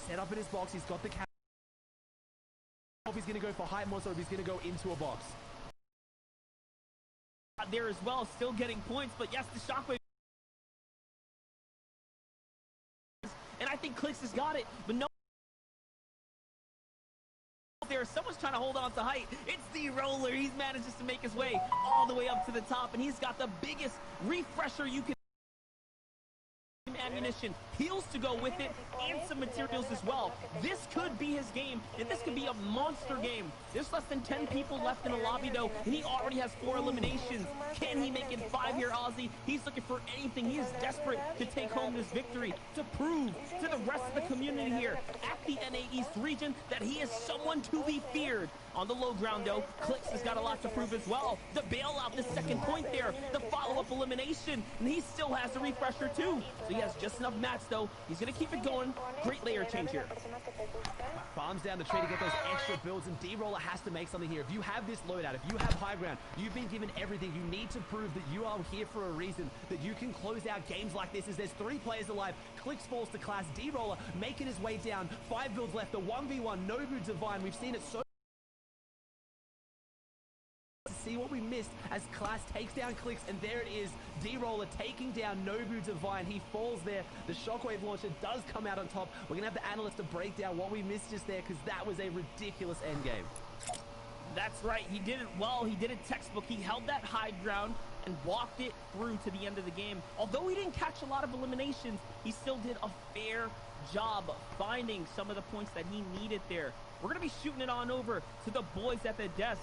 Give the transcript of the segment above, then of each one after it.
set up in his box. He's got the camera. If he's going to go for height more so if he's going to go into a box. There as well, still getting points, but yes, the Shockwave. And I think Clix has got it, but no. There's someone's trying to hold on to height. It's D-Roller. He's manages to make his way all the way up to the top, and he's got the biggest refresher you can. Ammunition, heals to go with it, and some materials as well. This could be his game, and this could be a monster game. There's less than 10 people left in the lobby, though, and he already has 4 eliminations. Can he make it 5 here, Ozzy? He's looking for anything. He is desperate to take home this victory, to prove to the rest of the community here at the NA East region that he is someone to be feared. On the low ground, though, Clix has got a lot to prove as well. The bailout, the second point there, the follow-up elimination, and he still has the refresher, too. So he has just enough mats, though. He's going to keep it going. Great layer change here. Farms down the tree to get those extra builds, and D-Roller has to make something here. If you have this loadout, if you have high ground, you've been given everything. You need to prove that you are here for a reason, that you can close out games like this as there's 3 players alive. Clix falls to Class. D-Roller making his way down. 5 builds left. The 1v1, Nobu Divine. We've seen it so see what we missed as Class takes down Clix, and there it is, D-Roller taking down Nobu Divine. He falls there. The Shockwave launcher does come out on top. We're gonna have the analyst to break down what we missed just there, because that was a ridiculous endgame. That's right, he did it well. He did it textbook. He held that high ground and walked it through to the end of the game. Although he didn't catch a lot of eliminations, he still did a fair job finding some of the points that he needed there. We're gonna be shooting it on over to the boys at the desk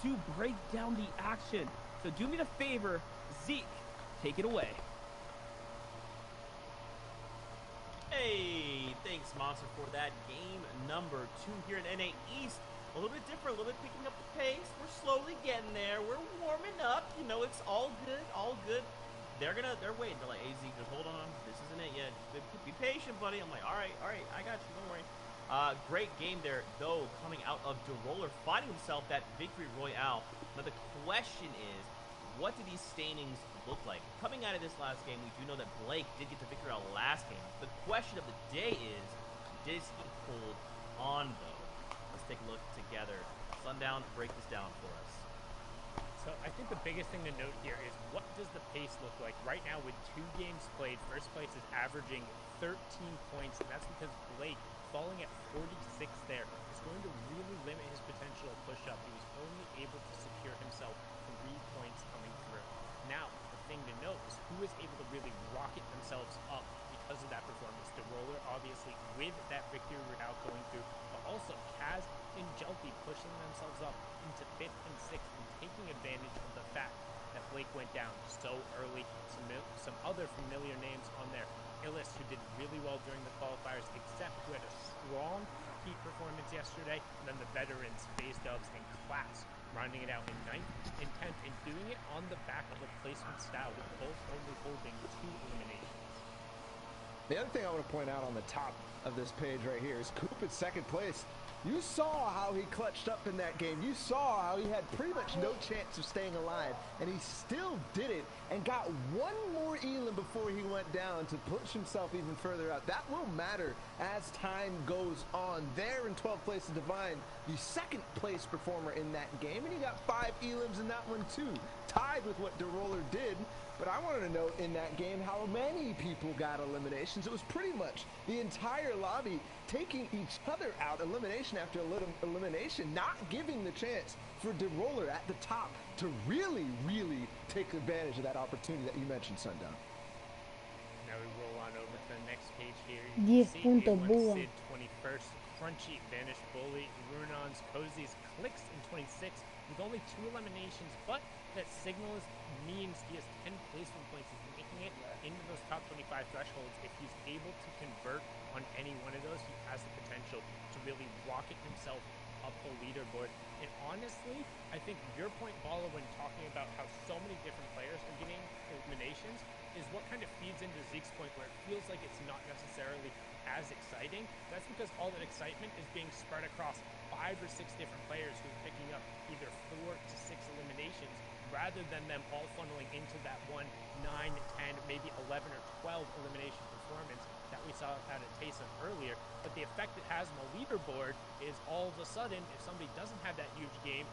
to break down the action. So do me the favor, Zeke, take it away. Hey, thanks Monster for that. Game number 2 here in NA East. A little bit different, a little bit picking up the pace. We're slowly getting there. We're warming up. You know, it's all good, all good. They're waiting. They're like, hey Zeke, just hold on. This isn't it yet. Be patient, buddy. I'm like, all right, I got you. Don't worry. Great game there, though, coming out of D-Roller, finding himself that victory royale. Now, the question is, what do these stainings look like? Coming out of this last game, we do know that Blake did get the victory royale last game. The question of the day is, does he hold on, though? Let's take a look together. Sundown, break this down for us. So I think the biggest thing to note here is, what does the pace look like? Right now, with 2 games played, first place is averaging 13 points, and that's because Blake, falling at 46 there, is going to really limit his potential push-up. He was only able to secure himself 3 points coming through. Now, the thing to note is who is able to really rocket themselves up because of that performance. D-Roller, obviously, with that victory route going through, but also Kaz and Jelty pushing themselves up into 5th and 6th and taking advantage of the fact that Blake went down so early. Some other familiar names on there. Illis, who did really well during the qualifiers, except who had a strong heat performance yesterday, and then the veterans, FaZe Dubs and Class, rounding it out in 9th and 10th, and doing it on the back of a placement style, with both only holding 2 eliminations. The other thing I want to point out on the top of this page right here is Coop in 2nd place. You saw how he clutched up in that game. You saw how he had pretty much no chance of staying alive, and he still did it and got 1 more elim before he went down to push himself even further out. That will matter as time goes on. There in 12th place is Divine, the 2nd place performer in that game, and he got 5 elims in that one too, tied with what D-Roller did. But I wanted to note in that game how many people got eliminations. It was pretty much the entire lobby taking each other out, elimination after elimination, not giving the chance for D-Roller at the top to really take advantage of that opportunity that you mentioned, Sundown. Now we roll on over to the next page here. 10 puntos, Búho. Sid 21st, Crunchy, Vanish, Bully, Runons, Cozy's, Clix in 26th with only 2 eliminations, but that signals means he has 10 placement points. He's making it into those top 25 thresholds. If he's able to convert on any one of those, he has the potential to really rocket himself up the leaderboard. And honestly, I think your point, Bala, when talking about how so many different players are getting eliminations, is what kind of feeds into Zeke's point, where it feels like it's not necessarily as exciting. That's because all that excitement is being spread across 5 or 6 different players who are picking up either 4 to 6 eliminations, rather than them all funneling into that 1, 9, 10, maybe 11 or 12 elimination performance that we saw out at Taysom earlier, but the effect it has on the leaderboard is all of a sudden, if somebody doesn't have that huge game,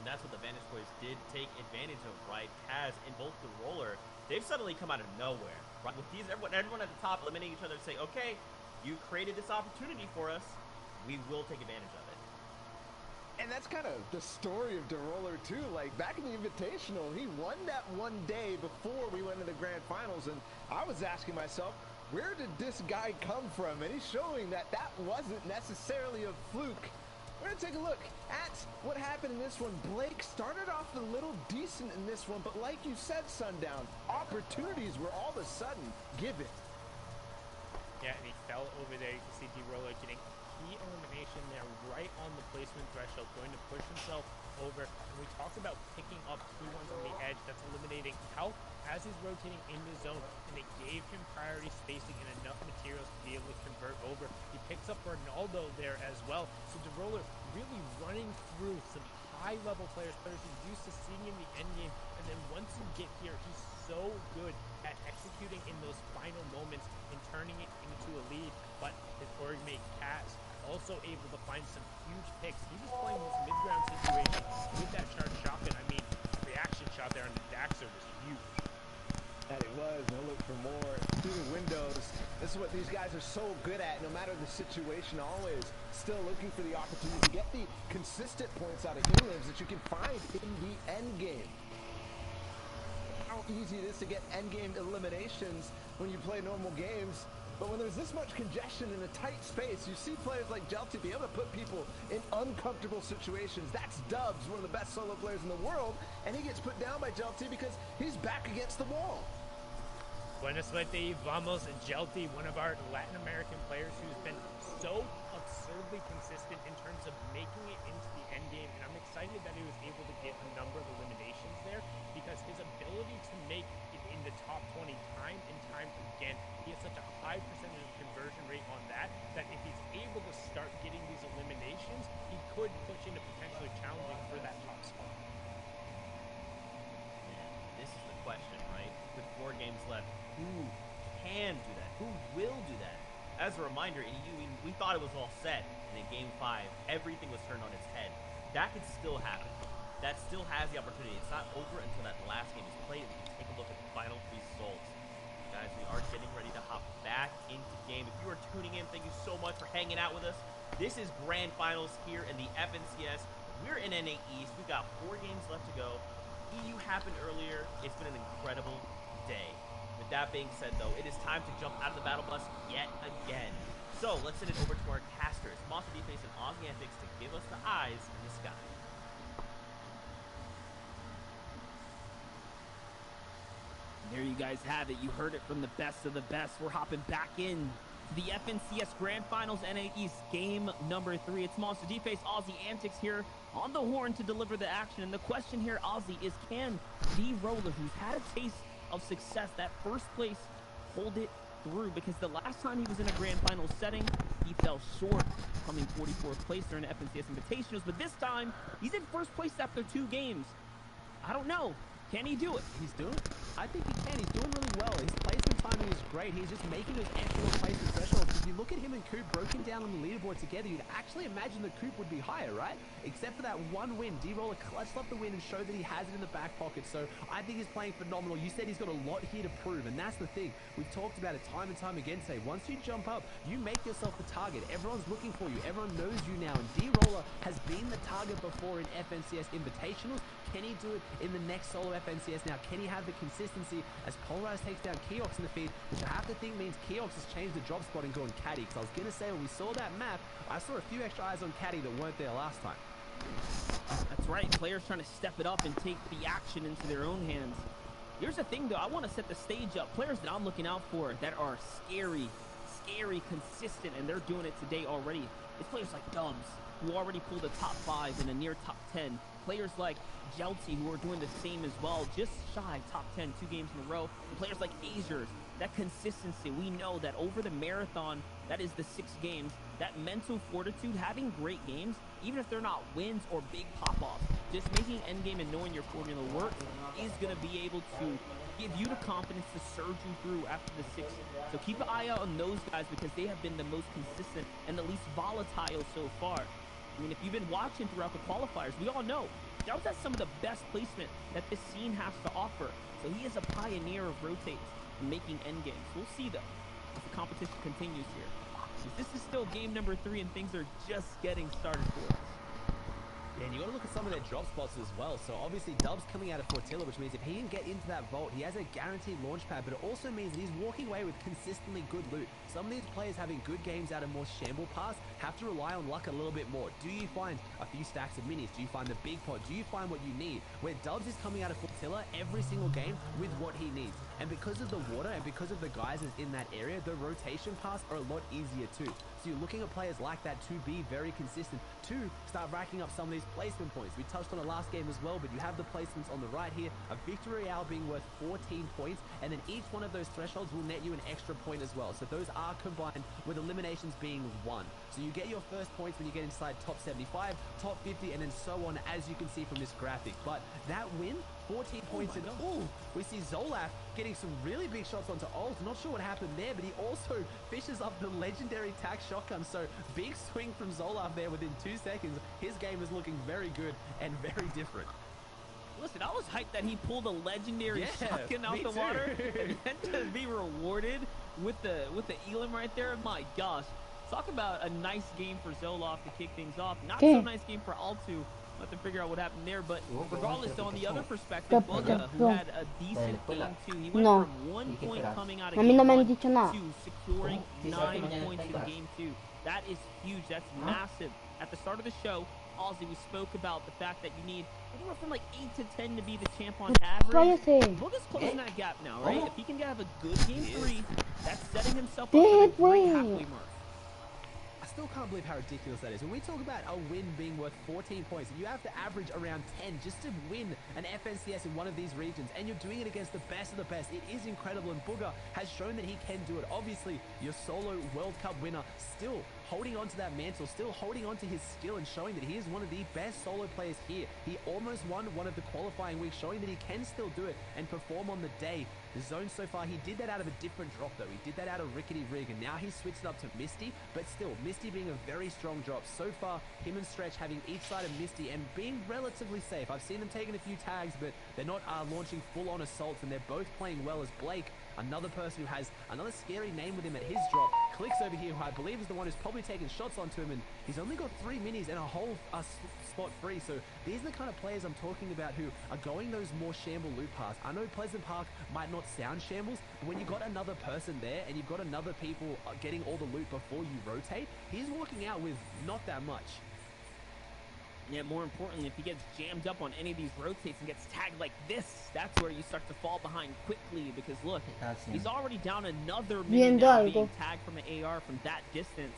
that's what the Vantage Boys did take advantage of, right? Taz and both the Roller, they've suddenly come out of nowhere, right? With these, everyone at the top eliminating each other and saying, okay, you created this opportunity for us, we will take advantage of it. And that's kind of the story of DeRoller too. Like back in the Invitational, he won that one day before we went to the Grand Finals, and I was asking myself, where did this guy come from? And he's showing that that wasn't necessarily a fluke. We're gonna take a look at what happened in this one. Blake started off a little decent in this one, but like you said, Sundown, opportunities were all of a sudden given. Yeah, and he fell over there. You can see DeRoller getting key elimination there right on the placement threshold, going to push himself over. And we talked about picking up key ones on the edge. That's eliminating Health as he's rotating in the zone, and they gave him priority spacing and enough materials to be able to convert over. He picks up Ronaldo there as well. So DeRoller really running through some high-level players he's used to seeing in the endgame. And then once you get here, he's so good at executing in those final moments and turning it into a lead. But his org mate Kaz also able to find some huge picks. He was playing this mid-ground situation with that charged shotgun. I mean, reaction shot there on the Daxter was huge. That it was. They'll look for more through the windows. This is what these guys are so good at, no matter the situation, always still looking for the opportunity to get the consistent points out of elims that you can find in the end game. How easy it is to get end game eliminations when you play normal games. But when there's this much congestion in a tight space, you see players like Jelty be able to put people in uncomfortable situations. That's Dubs, one of the best solo players in the world, and he gets put down by Jelty because he's back against the wall. Buena suerte, vamos, Jelty, one of our Latin American players who's been so absurdly consistent in terms of making it into the end game, and I'm excited that he was able to get a number of eliminations there because his ability to make it in the top 20 time and time again, he has such a high percentage of conversion rate on that if he's able to start getting these eliminations, he could push into potentially challenging for that top spot. Man, this is the question, right? With 4 games left, who can do that? Who will do that? As a reminder, we thought it was all set, and in Game 5, everything was turned on its head. That could still happen. That still has the opportunity. It's not over until that last game is played, and we can take a look at the final results. Guys, we are getting ready to hop back into game. If you are tuning in, thank you so much for hanging out with us. This is Grand Finals here in the FNCS. We're in NA East. We've got 4 games left to go. EU happened earlier. It's been an incredible day. With that being said, though, it is time to jump out of the battle bus yet again. So let's send it over to our casters, Monster Defense and Aussie Antics, to give us the eyes in the sky. There you guys have it. You heard it from the best of the best. We're hopping back in the FNCS Grand Finals NA East game number 3. It's Monster Defense, Aussie Antics here on the horn to deliver the action. And the question here, Aussie, is can DeRoller, who's had a taste of success, that first place, hold it through? Because the last time he was in a Grand Finals setting, he fell short, coming 44th place during the FNCS Invitationals. But this time, he's in first place after 2 games. I don't know. Can he do it? He's doing it. I think he can. He's doing really well. His placement timing is great. He's just making those excellent placement thresholds. If you look at him and Coop broken down on the leaderboard together, you'd actually imagine that Coop would be higher, right? Except for that one win. DeRoller clutched up the win and showed that he has it in the back pocket. So I think he's playing phenomenal. You said he's got a lot here to prove, and that's the thing. We've talked about it time and time again today. Once you jump up, you make yourself the target. Everyone's looking for you. Everyone knows you now. And DeRoller has been the target before in FNCS Invitationals. Can he do it in the next solo FNCS now? Can he have the consistency as Polarized takes down Keox in the feed, which I have to think means Keox has changed the job spot and gone Caddy? Because I was going to say, when we saw that map, I saw a few extra eyes on Caddy that weren't there last time. That's right. Players trying to step it up and take the action into their own hands. Here's the thing, though. I want to set the stage up. Players that I'm looking out for that are scary, consistent, and they're doing it today already. It's players like Dubs, who already pulled a top 5 and a near top 10 players like Jelty, who are doing the same as well, just shy top 10 2 games in a row. And players like Azers, that consistency. We know that over the marathon, that is the 6 games, that mental fortitude, having great games, even if they're not wins or big pop-offs, just making endgame and knowing your formula works is going to be able to give you the confidence to surge you through after the 6. So keep an eye out on those guys because they have been the most consistent and the least volatile so far. I mean, if you've been watching throughout the qualifiers, we all know Dubs has some of the best placement that this scene has to offer. So he is a pioneer of rotates and making endgames. We'll see though if the competition continues here. This is still game number 3 and things are just getting started for us. Yeah, and you got to look at some of their drop spots as well. So obviously Dubs coming out of Fortilla, which means if he can get into that vault, he has a guaranteed launch pad, but it also means that he's walking away with consistently good loot. Some of these players having good games out of more shamble pass have to rely on luck a little bit more. Do you find a few stacks of minis? Do you find the big pot? Do you find what you need? Where Dubs is coming out of Fortilla every single game with what he needs. And because of the water and because of the guys in that area, the rotation pass are a lot easier too. So you're looking at players like that to be very consistent, to start racking up some of these placement points. We touched on it last game as well, but you have the placements on the right here. A Victory Royale being worth 14 points, and then each one of those thresholds will net you an extra point as well. So those are combined with eliminations being 1. So you get your first points when you get inside top 75, top 50, and then so on, as you can see from this graphic. But that win, 14 points, and we see Zolaf getting some really big shots onto ult. Not sure what happened there, but he also fishes up the legendary tac shotgun. So big swing from Zolaf there within 2 seconds. His game is looking very good and very different. Listen, I was hyped that he pulled a legendary shotgun out the water and then to be rewarded with the Elam right there. My gosh. Talk about a nice game for Zolaf to kick things off. Not so nice game for Altu. We'll have to figure out what happened there, but regardless, on the other perspective, Bugha, who had a decent game too, he went from 1 point coming out of game 1 to securing 9 points in game 2. That is huge. That's massive. At the start of the show, Ozzy, we spoke about the fact that you need anywhere from like 8 to 10 to be the champ on average. Bugha's closing that gap now, right? If he can have a good game 3, that's setting himself up for a great halfway mark. I still can't believe how ridiculous that is. When we talk about a win being worth 14 points, you have to average around 10 just to win an FNCS in one of these regions, and you're doing it against the best of the best. It is incredible, and Bugha has shown that he can do it. Obviously, your solo World Cup winner, still holding on to that mantle, still holding on to his skill and showing that he is one of the best solo players here. He almost won one of the qualifying weeks, showing that he can still do it and perform on the day. The zone so far, he did that out of a different drop though. He did that out of Rickety Rig, and now he's switched it up to Misty, but still, Misty being a very strong drop. So far, him and Stretch having each side of Misty and being relatively safe. I've seen them taking a few tags, but they're not launching full-on assaults, and they're both playing well as Blake, another person who has another scary name with him at his drop, clicks over here, who I believe is the one who's probably taking shots onto him, and he's only got 3 minis and a whole spot free. So these are the kind of players I'm talking about who are going those more shamble loot paths. I know Pleasant Park might not sound shambles, but when you've got another person there and you've got another people getting all the loot before you rotate, he's walking out with not that much. Yeah, more importantly, if he gets jammed up on any of these rotates and gets tagged like this, that's where you start to fall behind quickly, because look, he's already down another mini now being tagged from an AR from that distance.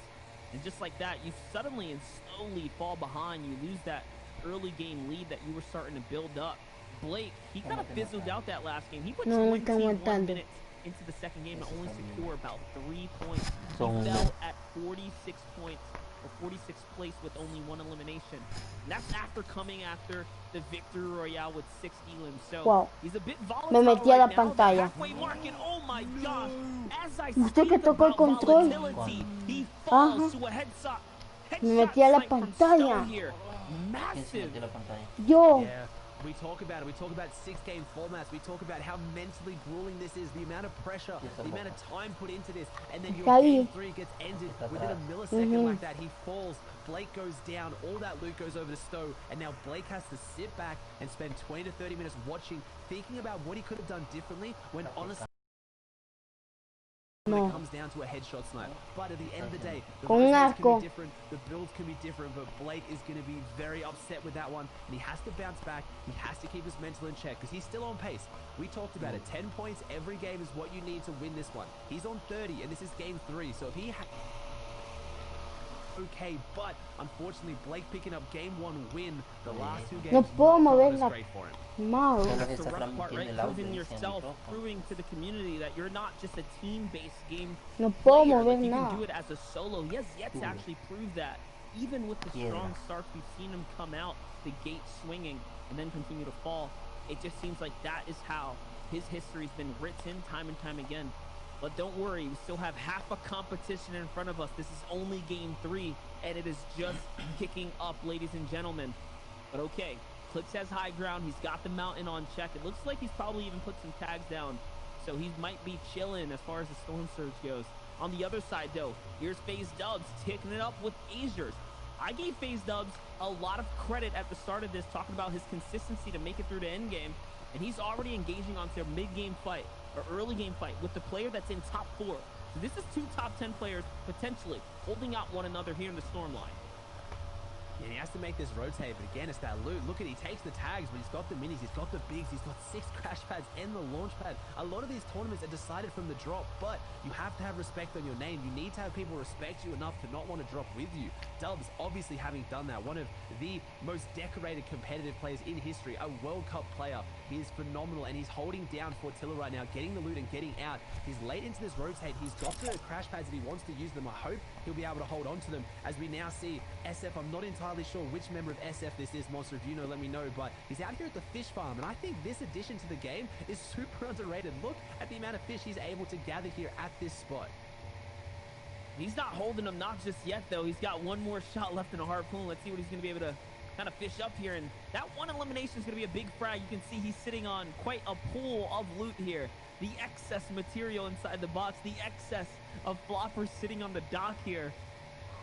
And just like that, you suddenly and slowly fall behind. You lose that early game lead that you were starting to build up. Blake, he kind of fizzled out that last game. He put 21 minutes into the second game to only secure about 3 points. He fell at 46 points, or 46th place with only 1 elimination. And that's after coming after the Victory Royale with 6 elims. So he's a bit volatile right now. The halfway mark, and oh my gosh, as I speak about volatility, he falls to a headshot sight from Stone here. Massive. Yeah. We talk about it. We talk about 6-game formats. We talk about how mentally grueling this is, the amount of pressure, the amount of time put into this, and then your game 3 gets ended within a millisecond like that. He falls, Blake goes down, all that loot goes over to Stowe, and now Blake has to sit back and spend 20 to 30 minutes watching, thinking about what he could have done differently, when honestly, when it comes down to a headshot snipe. But at the end of the day, the rotates can be different, the builds can be different, but Blake is going to be very upset with that one, and he has to bounce back. He has to keep his mental in check, because he's still on pace. We talked about it. 10 points every game is what you need to win this one. He's on 30, and this is game 3, so if he okay, but unfortunately, Blake picking up game 1 win. The last 2 games No puedo not mover gone as la great for him. mouse. That's que the está rough part, right? transmitiendo el audio, Proving dice el yourself, micrófono. proving to the community that you're not just a team-based game No puedo player, mover like you can nada. do it as a solo. He has yet to actually prove that. Even with the strong starts, we've seen him come out the gate swinging and then continue to fall. It just seems like that is how his history's been written time and time again. But don't worry, we still have half a competition in front of us. This is only game 3, and it is just kicking up, ladies and gentlemen. But okay, Clix has high ground. He's got the mountain on check. It looks like he's probably even put some tags down, so he might be chilling as far as the Storm Surge goes. On the other side, though, here's FaZe Dubs taking it up with Azers. I gave FaZe Dubs a lot of credit at the start of this, talking about his consistency to make it through to endgame, and he's already engaging onto a mid-game fight, or early game fight, with the player that's in top 4. So this is 2 top 10 players, potentially, holding out one another here in the Storm line. And he has to make this rotate, but again, it's that loot. Look at, he takes the tags, but he's got the minis, he's got the bigs, he's got 6 crash pads and the launch pad. A lot of these tournaments are decided from the drop, but you have to have respect on your name. You need to have people respect you enough to not want to drop with you. Dubs, obviously having done that, one of the most decorated competitive players in history, a World Cup player. He is phenomenal, and he's holding down Fortilla right now, getting the loot and getting out. He's late into this rotate. He's got the crash pads if he wants to use them. I hope he'll be able to hold on to them as we now see SF. I'm not entirely sure which member of SF this is. Monster, if you know, let me know. But he's out here at the fish farm, and I think this addition to the game is super underrated. Look at the amount of fish he's able to gather here at this spot. He's not holding them, not just yet, though. He's got one more shot left in a harpoon. Let's see what he's going to be able to kind of fish up here. And that one elimination is going to be a big frag. You can see he's sitting on quite a pool of loot here. The excess material inside the box, the excess of floppers sitting on the dock here.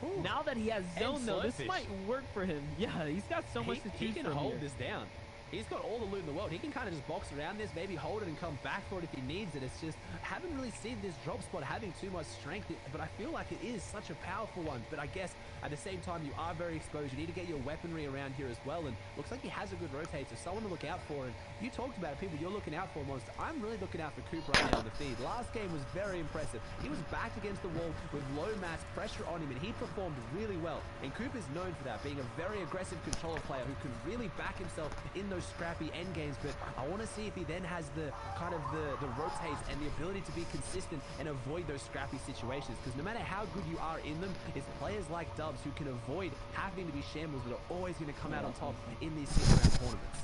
Ooh. Now that he has zone, though, this slurpfish. might work for him. Yeah, he's got so much to He choose can from hold here. this down. He's got all the loot in the world. He can kind of just box around this, maybe hold it and come back for it if he needs it. It's just, I haven't really seen this drop spot having too much strength, but I feel like it is such a powerful one. But I guess at the same time, you are very exposed. You need to get your weaponry around here as well. And looks like he has a good rotate, so someone to look out for. And you talked about it, people you're looking out for, Monster. I'm really looking out for Coop right now on the feed. Last game was very impressive. He was backed against the wall with low mass pressure on him, and he performed really well. And Coop is known for that, being a very aggressive controller player who can really back himself in those scrappy end games. But I want to see if he then has the kind of the rotates and the ability to be consistent and avoid those scrappy situations, because no matter how good you are in them, it's players like Dubs who can avoid having to be shambles that are always going to come out on top in these 6-round tournaments.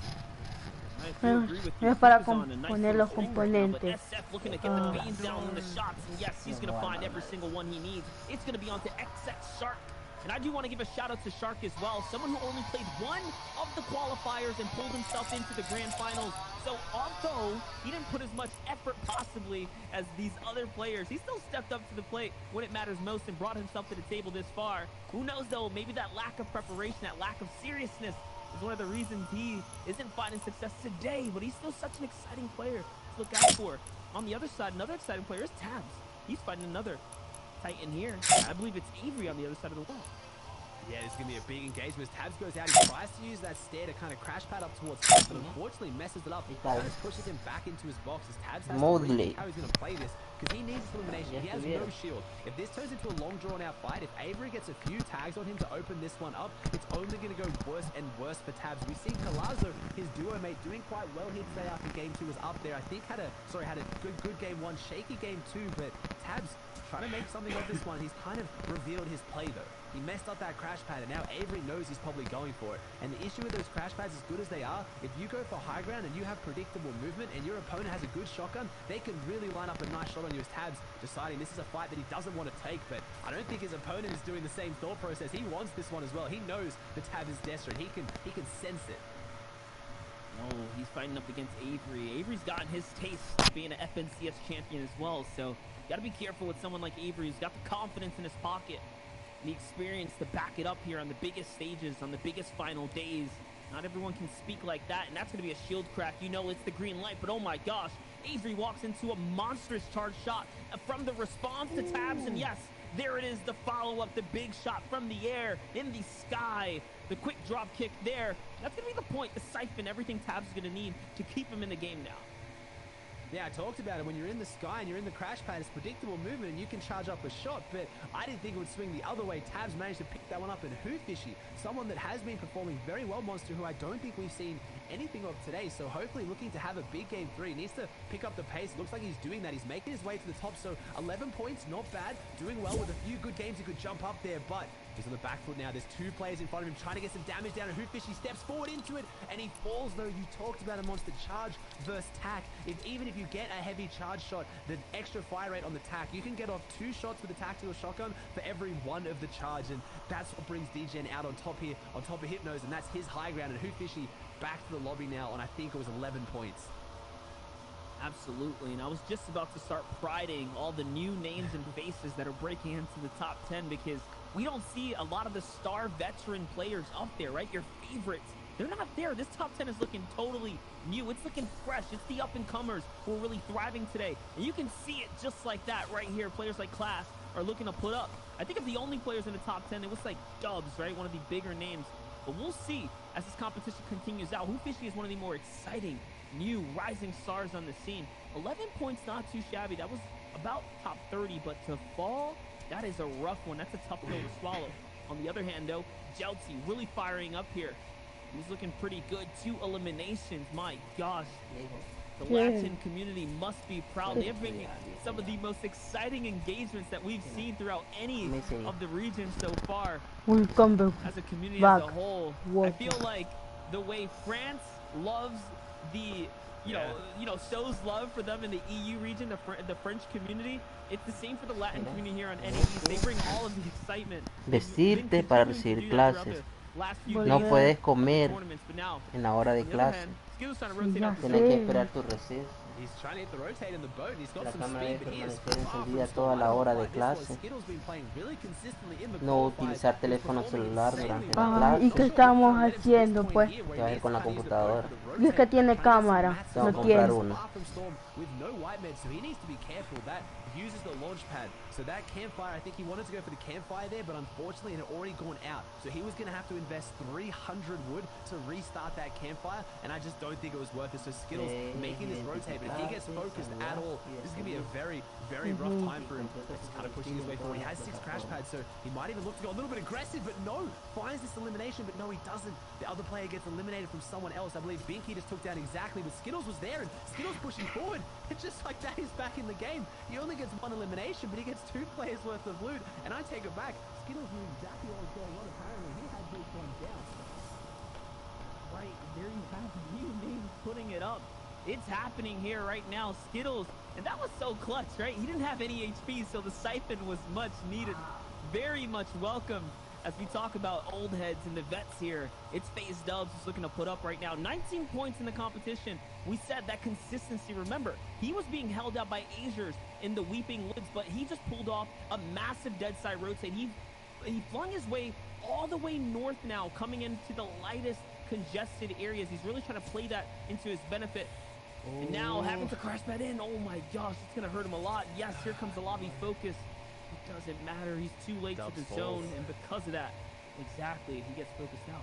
I do agree with you. Es para Coop is on a nice componer little los streak right now, but componentes. SF looking to get the beans down on the shots, and yes, he's going to find every single one he needs. It's going to be onto XX Shark. And I do want to give a shout out to Shark as well, someone who only played one of the qualifiers and pulled himself into the grand finals. So although he didn't put as much effort possibly as these other players, he still stepped up to the plate when it matters most and brought himself to the table this far. Who knows though, maybe that lack of preparation, that lack of seriousness is one of the reasons he isn't finding success today, but he's still such an exciting player to look out for. On the other side, another exciting player is Tabs. He's fighting another Titan here. I believe it's Avery on the other side of the wall. Yeah, this is going to be a big engagement. As Tabs goes out, he tries to use that stair to kind of crash pad up towards Tabs, but unfortunately messes it up. He kind of pushes him back into his box as Tabs has to rethink how he's going to play this, because he needs elimination. He has no shield. If this turns into a long drawn-out fight, if Avery gets a few tags on him to open this one up, it's only going to go worse and worse for Tabs. We see Colazo, his duo mate, doing quite well here today after game 2 was up there. I think had a good game 1, shaky game 2, but Tabs trying to make something of this one. He's kind of revealed his play though. He messed up that crash pad, and now Avery knows he's probably going for it. And the issue with those crash pads, as good as they are, if you go for high ground and you have predictable movement and your opponent has a good shotgun, they can really line up a nice shot on you as Tabs deciding this is a fight that he doesn't want to take. But I don't think his opponent is doing the same thought process. He wants this one as well. He knows the Tabs is desperate. He can sense it. No, he's fighting up against Avery. Avery's gotten his taste of being an FNCS champion as well, so you got to be careful with someone like Avery who's got the confidence in his pocket, the experience to back it up here on the biggest stages, on the biggest final days. Not everyone can speak like that, and that's going to be a shield crack. You know it's the green light, but oh my gosh, Avery walks into a monstrous charge shot from the response to Tabs, and yes, there it is, the follow-up, the big shot from the air, in the sky, the quick drop kick there. That's going to be the point, the siphon, everything Tabs is going to need to keep him in the game now. Yeah, I talked about it. When you're in the sky and you're in the crash pad, it's predictable movement and you can charge up a shot, but I didn't think it would swing the other way. Tabs managed to pick that one up, and Hoofishy, someone that has been performing very well, Monster, who I don't think we've seen anything of today, so hopefully looking to have a big game 3. Needs to pick up the pace. Looks like he's doing that. He's making his way to the top, so 11 points, not bad. Doing well with a few good games. He could jump up there, but he's on the back foot now. There's 2 players in front of him trying to get some damage down, and Hoofishy steps forward into it, and he falls, though. You talked about a Monster charge versus tack. Even if you get a heavy charge shot, the extra fire rate on the tack, you can get off 2 shots with a tactical shotgun for every 1 of the charge, and that's what brings DGen out on top here, on top of Hypnos, and that's his high ground. And Hoofishy back to the lobby now, and I think it was 11 points. Absolutely, and I was just about to start priding all the new names and faces that are breaking into the top 10, because we don't see a lot of the star veteran players up there, right? Your favorites. They're not there. This top 10 is looking totally new. It's looking fresh. It's the up-and-comers who are really thriving today. And you can see it just like that right here. Players like Class are looking to put up. I think of the only players in the top 10, it was like Dubs, right? One of the bigger names. But we'll see as this competition continues out. Hoofishy is one of the more exciting, new, rising stars on the scene. 11 points, not too shabby. That was about top 30, but to fall, that is a rough one. That's a tough pill to swallow. On the other hand, though, Jeltzy really firing up here. He's looking pretty good. 2 eliminations. My gosh. The Latin community must be proud. They're bringing some of the most exciting engagements that we've seen throughout any of the regions so far. As a community as a whole, I feel like the way France loves the, you know, shows love for them in the EU region, the French community. It's the same for the Latin community here on NAEs. They bring all of the excitement. Vestirte para recibir clases. No puedes comer en la hora de clase. Tienes que esperar tu receso. La cámara debe permanecer encendida toda la hora de clase. No utilizar teléfono celular durante la clase. ¿Y qué estamos haciendo, pues? Te vas a ir con la computadora. Y es que tiene cámara. Te vas a No comprar tiene. una. Uses the launch pad. So that campfire, I think he wanted to go for the campfire there, but unfortunately it had already gone out. So he was going to have to invest 300 wood to restart that campfire, and I just don't think it was worth it. So Skittles making this rotate, but if he gets focused at all, this is going to be a very, very rough time for him. He's kind of pushing his way forward. He has 6 crash pads, so he might even look to go a little bit aggressive, but no, finds this elimination, but no, he doesn't. The other player gets eliminated from someone else. I believe Binky just took down exactly, but Skittles was there, and Skittles pushing forward. And just like that, he's back in the game. He only gets 1 elimination, but he gets 2 players worth of loot, and I take it back. Skittles knew exactly what was going on. Apparently, he had this one down. Right, there you have new names putting it up. It's happening here right now. Skittles, and that was so clutch, right? He didn't have any HP, so the siphon was much needed. Very much welcome. As we talk about old heads and the vets here, it's FaZe Dubs who's looking to put up right now. 19 points in the competition. We said that consistency. Remember, he was being held out by Azers in the Weeping Woods, but he just pulled off a massive dead side rotate. He flung his way all the way north now, coming into the lightest congested areas. He's really trying to play that into his benefit. And now having to crash that in. Oh my gosh, it's going to hurt him a lot. Yes, here comes the lobby focus. It doesn't matter. He's too late to the zone, and because of that, exactly, he gets focused out.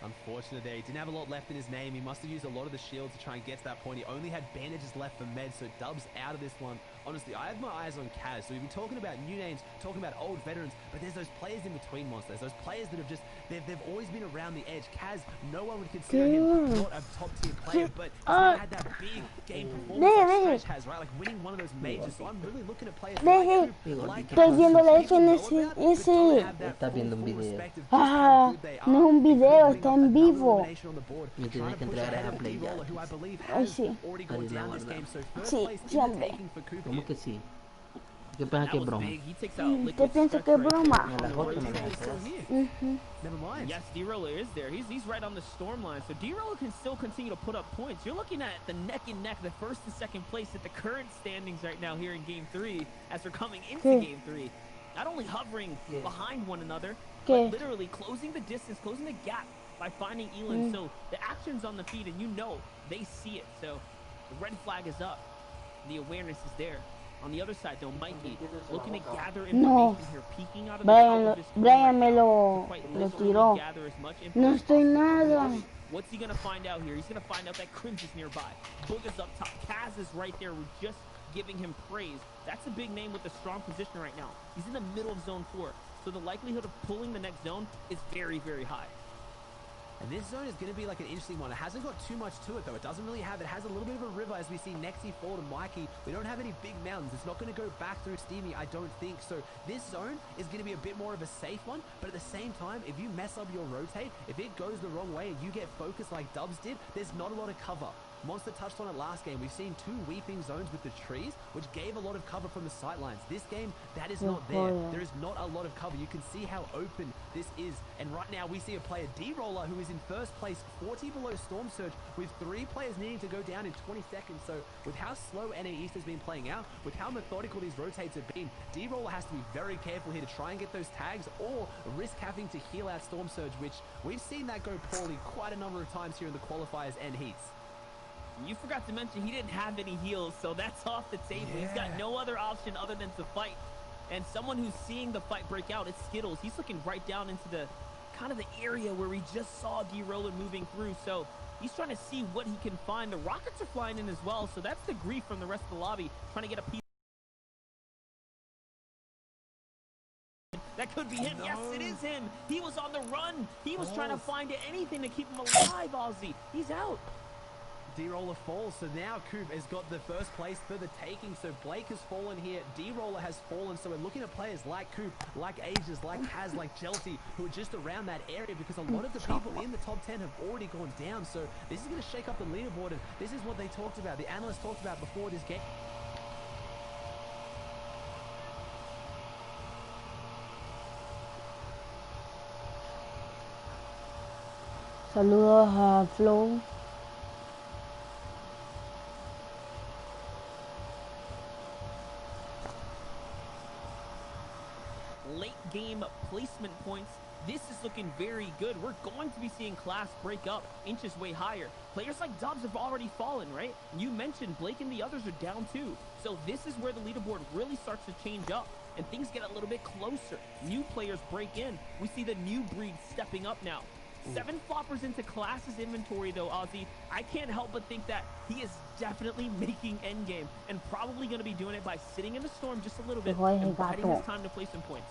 Unfortunate there. He didn't have a lot left in his name. He must have used a lot of the shield to try and get to that point. He only had bandages left for meds, so Dubs out of this one. Honestly, I have my eyes on Kaz. So we've been talking about new names, talking about old veterans, but there's those players in between, Monsters. Those players that have just, they've always been around the edge. Kaz, no one would consider him not a top-tier player, but he's never had that big game performance like Stretch has, right? Like winning one of those majors. So I'm really looking at players like Estoy viendo la FNS. Estás viendo un video. Ah, no es un video, está en vivo. Me tienes que entregar a Play ya. Ay, sí. Sí, sí, hombre. ¿Cómo que sí? ¿Qué pasa que es broma? ¿Usted piensa que es broma? A las 8 me las haces. Yes, D-Roller is there. He's right on the storm line. So D-Roller can still continue to put up points. You're looking at the neck and neck, the first and second place at the current standings right now here in Game 3 as they're coming into Game 3. Not only hovering behind one another, but literally closing the distance, closing the gap by finding Elin. So the action's on the feed, and you know they see it. So the red flag is up. The awareness is there. On the other side, though, Mikey looking to gather information here, peeking out of the Brian me lo tiró. No estoy nada. What's he going to find out here? He's going to find out that Crims is nearby. Boog is up top. Kaz is right there. We're just giving him praise. That's a big name with a strong position right now. He's in the middle of zone 4. So the likelihood of pulling the next zone is very, very high. And this zone is going to be like an interesting one. It hasn't got too much to it, though. It doesn't really have, it has a little bit of a river as we see Nexi fall to Mikey. We don't have any big mountains. It's not going to go back through Steamy, I don't think. So this zone is going to be a bit more of a safe one. But at the same time, if you mess up your rotate, if it goes the wrong way and you get focused like Dubs did, there's not a lot of cover. Monster touched on it last game. We've seen 2 weeping zones with the trees, which gave a lot of cover from the sightlines. This game, that is not there. There is not a lot of cover. You can see how open this is. And right now, we see a player, D-Roller, who is in first place, 40 below Storm Surge, with 3 players needing to go down in 20 seconds. So with how slow NA East has been playing out, with how methodical these rotates have been, D-Roller has to be very careful here to try and get those tags or risk having to heal out Storm Surge, which we've seen that go poorly quite a number of times here in the qualifiers and heats. You forgot to mention he didn't have any heals, so that's off the table. Yeah. He's got no other option other than to fight. And someone who's seeing the fight break out, it's Skittles. He's looking right down into the kind of the area where we just saw D-Roller moving through. So he's trying to see what he can find. The rockets are flying in as well, so that's the grief from the rest of the lobby, trying to get a piece. That could be him. No. Yes, it is him. He was on the run. He was trying to find anything to keep him alive, Ozzy. He's out. D-Roller falls, so now Coop has got the first place for the taking. So Blake has fallen here, D-Roller has fallen, so we're looking at players like Coop, like Aegis, like Kaz, like Chelsea, who are just around that area because a lot of the people in the top 10 have already gone down. So this is going to shake up the leaderboard, and this is what they talked about, the analysts talked about before this game. Saludos a Flow. Late game placement points. This is looking very good. We're going to be seeing class break up inches way higher. Players like Dubs have already fallen, right? You mentioned Blake and the others are down too. So this is where the leaderboard really starts to change up and things get a little bit closer. New players break in. We see the new breed stepping up now. 7 floppers into Class's inventory, though, Ozzy. I can't help but think that he is definitely making endgame and probably going to be doing it by sitting in the storm just a little bit and biding his time to play some points.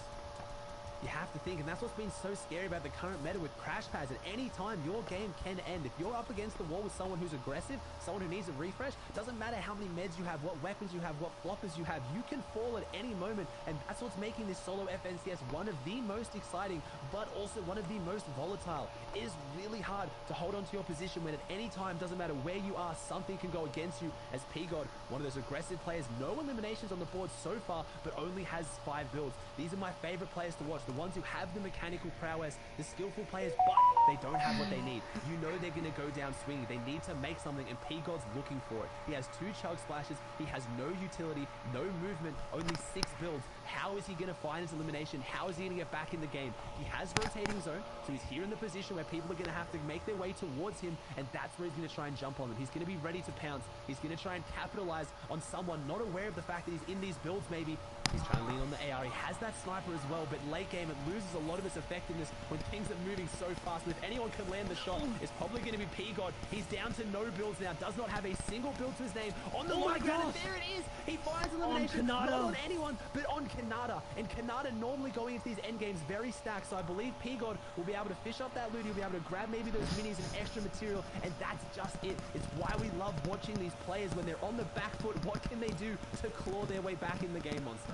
You have to think, and that's what's been so scary about the current meta with crash pads. At any time, your game can end. If you're up against the wall with someone who's aggressive, someone who needs a refresh, doesn't matter how many meds you have, what weapons you have, what floppers you have, you can fall at any moment, and that's what's making this solo FNCS one of the most exciting, but also one of the most volatile. It is really hard to hold on to your position when at any time, doesn't matter where you are, something can go against you. As P-God, one of those aggressive players, no eliminations on the board so far, but only has 5 builds. These are my favorite players to watch. The ones who have the mechanical prowess, the skillful players, but they don't have what they need. You know they're going to go down swinging. They need to make something, and P-God's looking for it. He has 2 chug splashes. He has no utility, no movement, only 6 builds. How is he going to find his elimination? How is he going to get back in the game? He has rotating zone, so he's here in the position where people are going to have to make their way towards him, and that's where he's going to try and jump on them. He's going to be ready to pounce. He's going to try and capitalize on someone not aware of the fact that he's in these builds maybe. He's trying to lean on the AR. He has that sniper as well, but late game, it loses a lot of its effectiveness when things are moving so fast. If anyone can land the shot, it's probably going to be P-God. He's down to no builds now. Does not have a single build to his name. On the low ground, and there it is. He finds elimination. Not on anyone, but on Kanata. And Kanata normally going into these end games very stacked, so I believe P-God will be able to fish up that loot. He'll be able to grab maybe those minis and extra material, and that's just it. It's why we love watching these players when they're on the back foot. What can they do to claw their way back in the game, Monster?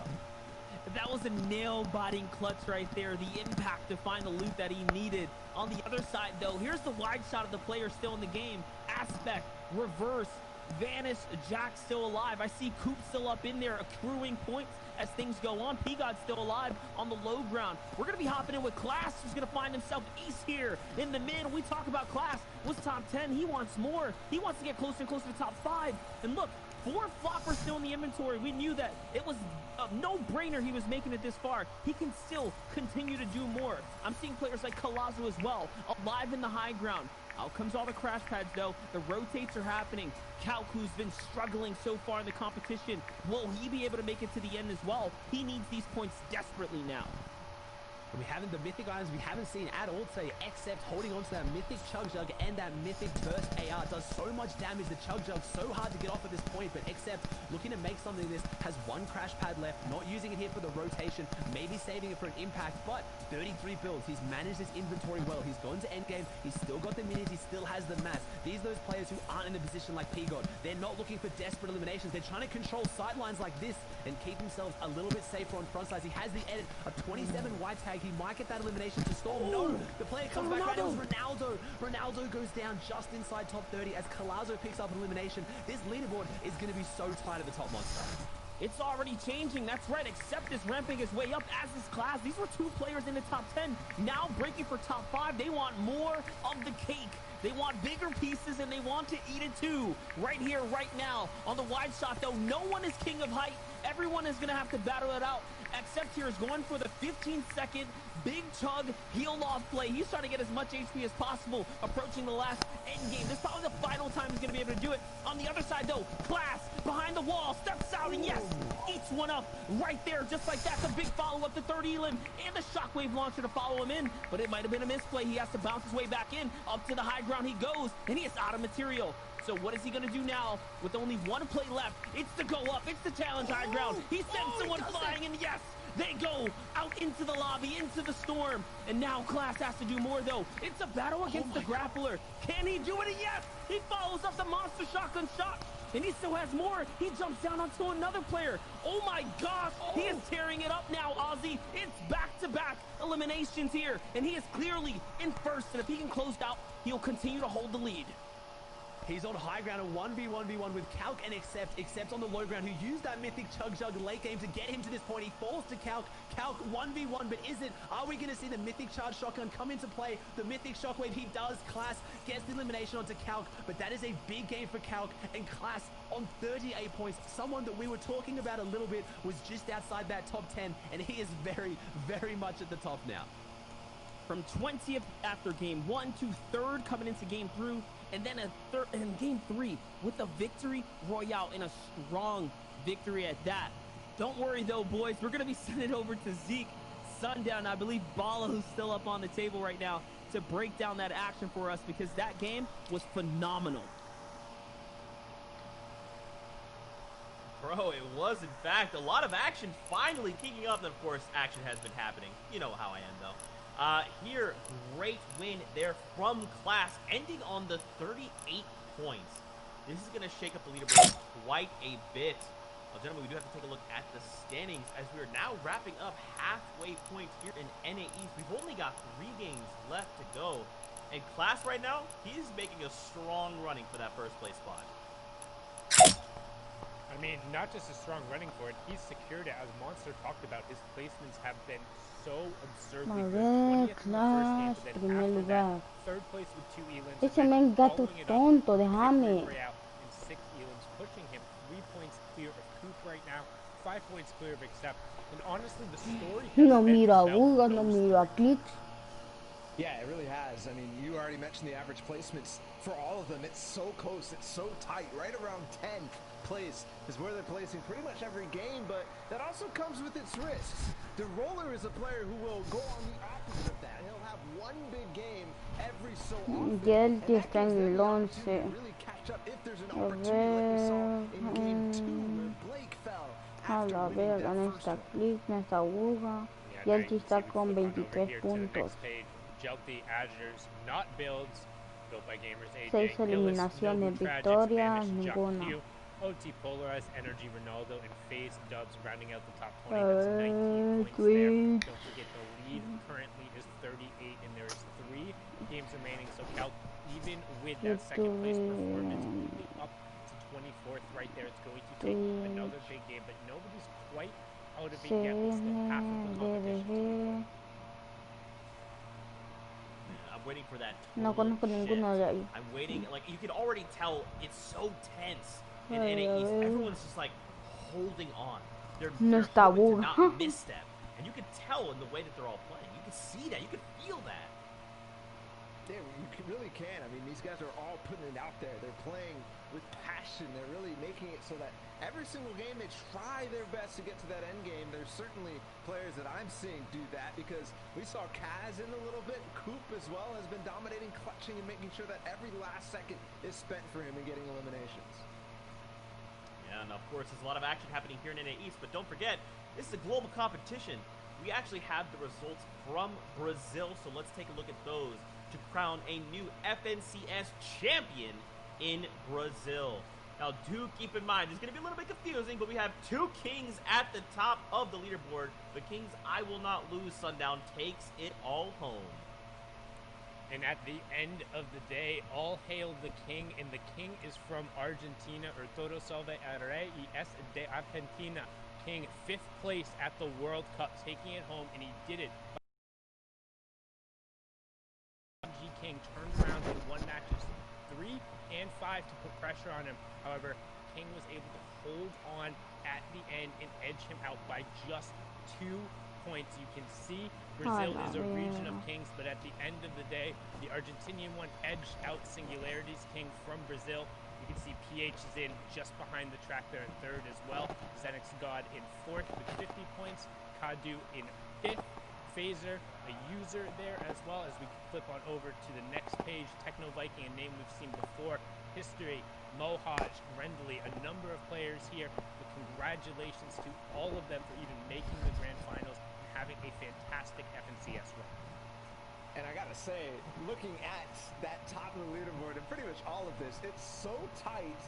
That was a nail-biting clutch right there. The impact to find the loot that he needed. On the other side, though, here's the wide shot of the player still in the game. Aspect, Reverse, Vanish, Jack still alive. I see Coop still up in there, accruing points as things go on. P-God still alive on the low ground. We're going to be hopping in with Class, who's going to find himself East here in the mid. We talk about Class. Was top 10. He wants more. He wants to get closer and closer to top 5. And look, 4 floppers still in the inventory. We knew that it was a no-brainer he was making it this far. He can still continue to do more. I'm seeing players like Colazo as well, alive in the high ground. Out comes all the crash pads, though. The rotates are happening. Calc, who's been struggling so far in the competition, will he be able to make it to the end as well? He needs these points desperately now. We haven't, the mythic items we haven't seen at all today, except holding on to that mythic Chug Jug and that mythic burst AR does so much damage. The Chug Jug so hard to get off at this point, but except looking to make something of this, has one crash pad left, not using it here for the rotation, maybe saving it for an impact, but 33 builds. He's managed his inventory well. He's gone to endgame. He's still got the minis. He still has the mass. These are those players who aren't in a position like P-God. They're not looking for desperate eliminations. They're trying to control sidelines like this and keep themselves a little bit safer on front sides. He has the edit, a 27 white tag. He might get that elimination to Storm. No, the player comes back right now. It's Ronaldo. Ronaldo goes down just inside top 30 as Collazo picks up an elimination. This leaderboard is going to be so tight at the top monster. It's already changing, that's right. Accept is ramping his way up as this class. These were 2 players in the top 10. Now breaking for top 5. They want more of the cake. They want bigger pieces and they want to eat it too. Right here, right now. On the wide shot though, no one is king of height. Everyone is going to have to battle it out. Accept here is going for the 15-second big chug heal off play. He's trying to get as much HP as possible, approaching the last end game. This is probably the final time he's going to be able to do it. On the other side though, Class behind the wall, steps out and yes, eats one up right there, just like that. The big follow-up to third Elim and the shockwave launcher to follow him in, but it might have been a misplay. He has to bounce his way back in. Up to the high ground he goes, and he is out of material. So what is he going to do now with only 1 play left? It's the go up. It's the challenge high ground. He sends someone flying, and yes, they go out into the lobby, into the storm. And now Class has to do more, though. It's a battle against the grappler. Can he do it? Yes! He follows up the monster shotgun shot. And he still has more. He jumps down onto another player. Oh, my gosh. He is tearing it up now, Ozzy. It's back-to-back eliminations here. And he is clearly in first. And if he can close out, he'll continue to hold the lead. He's on high ground, a 1v1v1 with Calc and Accept on the low ground, who used that mythic Chug Jug late game to get him to this point. He falls to Calc 1v1, but is it? Are we going to see the mythic charge shotgun come into play? The mythic shockwave, he does. Class gets the elimination onto Calc, but that is a big game for Calc, and Class on 38 points. Someone that we were talking about a little bit was just outside that top 10, and he is very, very much at the top now. From 20th after game 1 to 3rd coming into game 3, and then in game 3 with a victory royale, and a strong victory at that. Don't worry though, boys, we're gonna be sending over to Zeke Sundown. I believe Bala, who's still up on the table right now, to break down that action for us, because that game was phenomenal. Bro, it was in fact a lot of action finally kicking up, and of course action has been happening. You know how I am though. Here, great win there from Class, ending on the 38 points. This is going to shake up the leaderboard quite a bit. Well, gentlemen, we do have to take a look at the standings as we are now wrapping up halfway point here in NA East. We've only got 3 games left to go. And Class right now, he's making a strong running for that first place spot. I mean, not just a strong running for it, he's secured it. As Monster talked about, his placements have been so absurdly good. Class, primer lugar. Third place with 2 elims. Ese men gato tonto, déjame. And 6 elims, pushing him 3 points clear of Coop right now, 5 points clear of Accept. And honestly, the story No miro a Buga, no miro a Clicks. Yeah, it really has. I mean, you already mentioned the average placements for all of them. It's so close, it's so tight, right around 10th place is where they're placing pretty much every game, but that also comes with its risks. The Roller is a player who will go on the opposite of that. He'll have one big game every so often. Ya él está en el 11. Really catch up if there's an opportunity like we saw in game 2 where Blake fell. A la verga, no está Click, no está Buga. Y él sí está con 23 puntos. Jelty Azures, not builds, built by Gamers AJ, 6 eliminaciones, victorias, ninguna. OT Polarized, Energy Ronaldo, and FaZe Dubs rounding out the top 20. That's 19 points there. Don't forget the lead currently is 38, and there is 3 games remaining. So Calc, even with that second place performance, moving up to 24th right there, it's going to take another big game, but nobody's quite out of it yet. It's still half of the competition. Waiting for that. No conozco ninguno de ahí. I'm waiting, like you can already tell it's so tense in NA East. Everyone's just like holding on. They're hoping to not misstep, and you can tell in the way that they're all playing. You can see that. You can feel that. really can. I mean, these guys are all putting it out there. They're playing with passion. They're really making it so that every single game they try their best to get to that end game. There's certainly players that I'm seeing do that because we saw Kaz in a little bit. Coop as well has been dominating, clutching, and making sure that every last second is spent for him in getting eliminations. Yeah, and of course, there's a lot of action happening here in NA East, but don't forget, this is a global competition. We actually have the results from Brazil, so let's take a look at those to crown a new FNCS champion in Brazil. Now, do keep in mind, it's going to be a little bit confusing, but we have two Kings at the top of the leaderboard. The Kings I Will Not Lose Sundown takes it all home. And at the end of the day, all hail the King, and the King is from Argentina, or Todo Salve al Rey y es de Argentina. King, 5th place at the World Cup, taking it home, and he did it. G King turned around and won matches 3 and 5 to put pressure on him. However, King was able to hold on at the end and edge him out by just 2 points. You can see Brazil is a region of Kings, but at the end of the day, the Argentinian one edged out Singularity's King from Brazil. You can see PH is in just behind the track there at 3rd as well. Xenix God in 4th with 50 points. Kadu in 5th. Phaser, a user there as well. As we flip on over to the next page, Techno Viking, a name we've seen before. History, Mohaj, Rendley, a number of players here. But congratulations to all of them for even making the grand finals and having a fantastic FNCS run. And I gotta say, looking at that top of the leaderboard and pretty much all of this, it's so tight.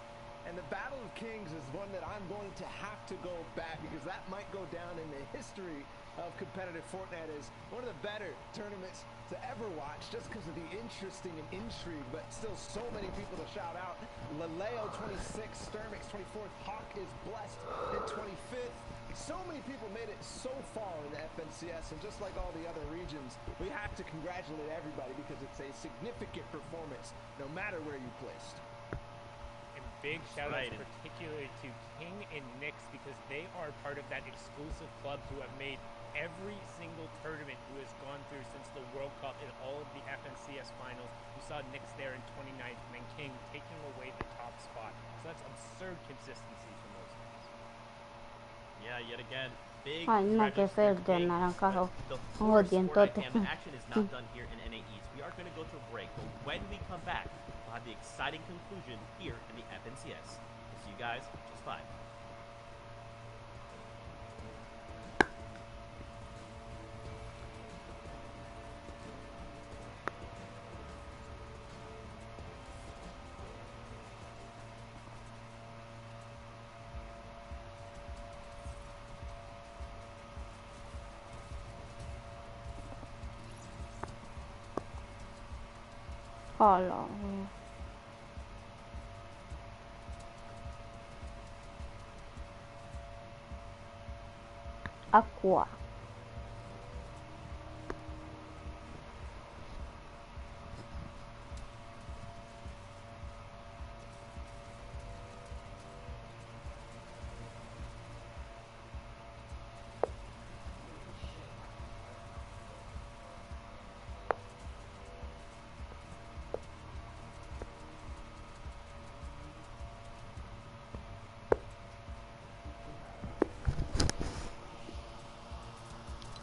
And the Battle of Kings is one that I'm going to have to go back because that might go down in the history of competitive Fortnite as one of the better tournaments to ever watch just because of the interesting and intrigue, but still so many people to shout out. Laleo 26th, Sturmix 24th, Hawk is blessed in 25th. So many people made it so far in the FNCS, and just like all the other regions, we have to congratulate everybody because it's a significant performance no matter where you placed. And big shout outs particularly to King and Nyx because they are part of that exclusive club who have made every single tournament who has gone through since the World Cup in all of the FNCS finals. We saw Nyx there in 29th and then King taking away the top spot. So that's absurd consistency from those guys. Yeah, yet again, big no, que feo el naranjazo. Oh, dientote. And the action is not done here in NA East. We are going to go to a break, but when we come back, we'll have the exciting conclusion here in the FNCS. We'll see you guys in just 5. Hola. Aqua.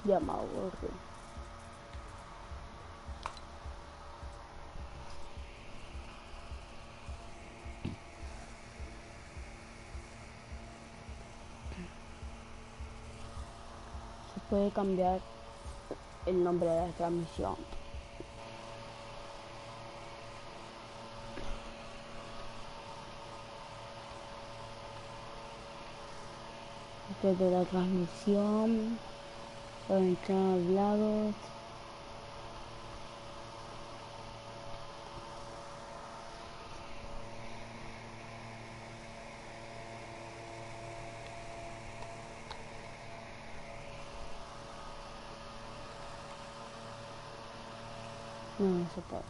Ya me aburro. Se puede cambiar el nombre de la transmisión. Desde la transmisión. Entrar hablados. No se puede.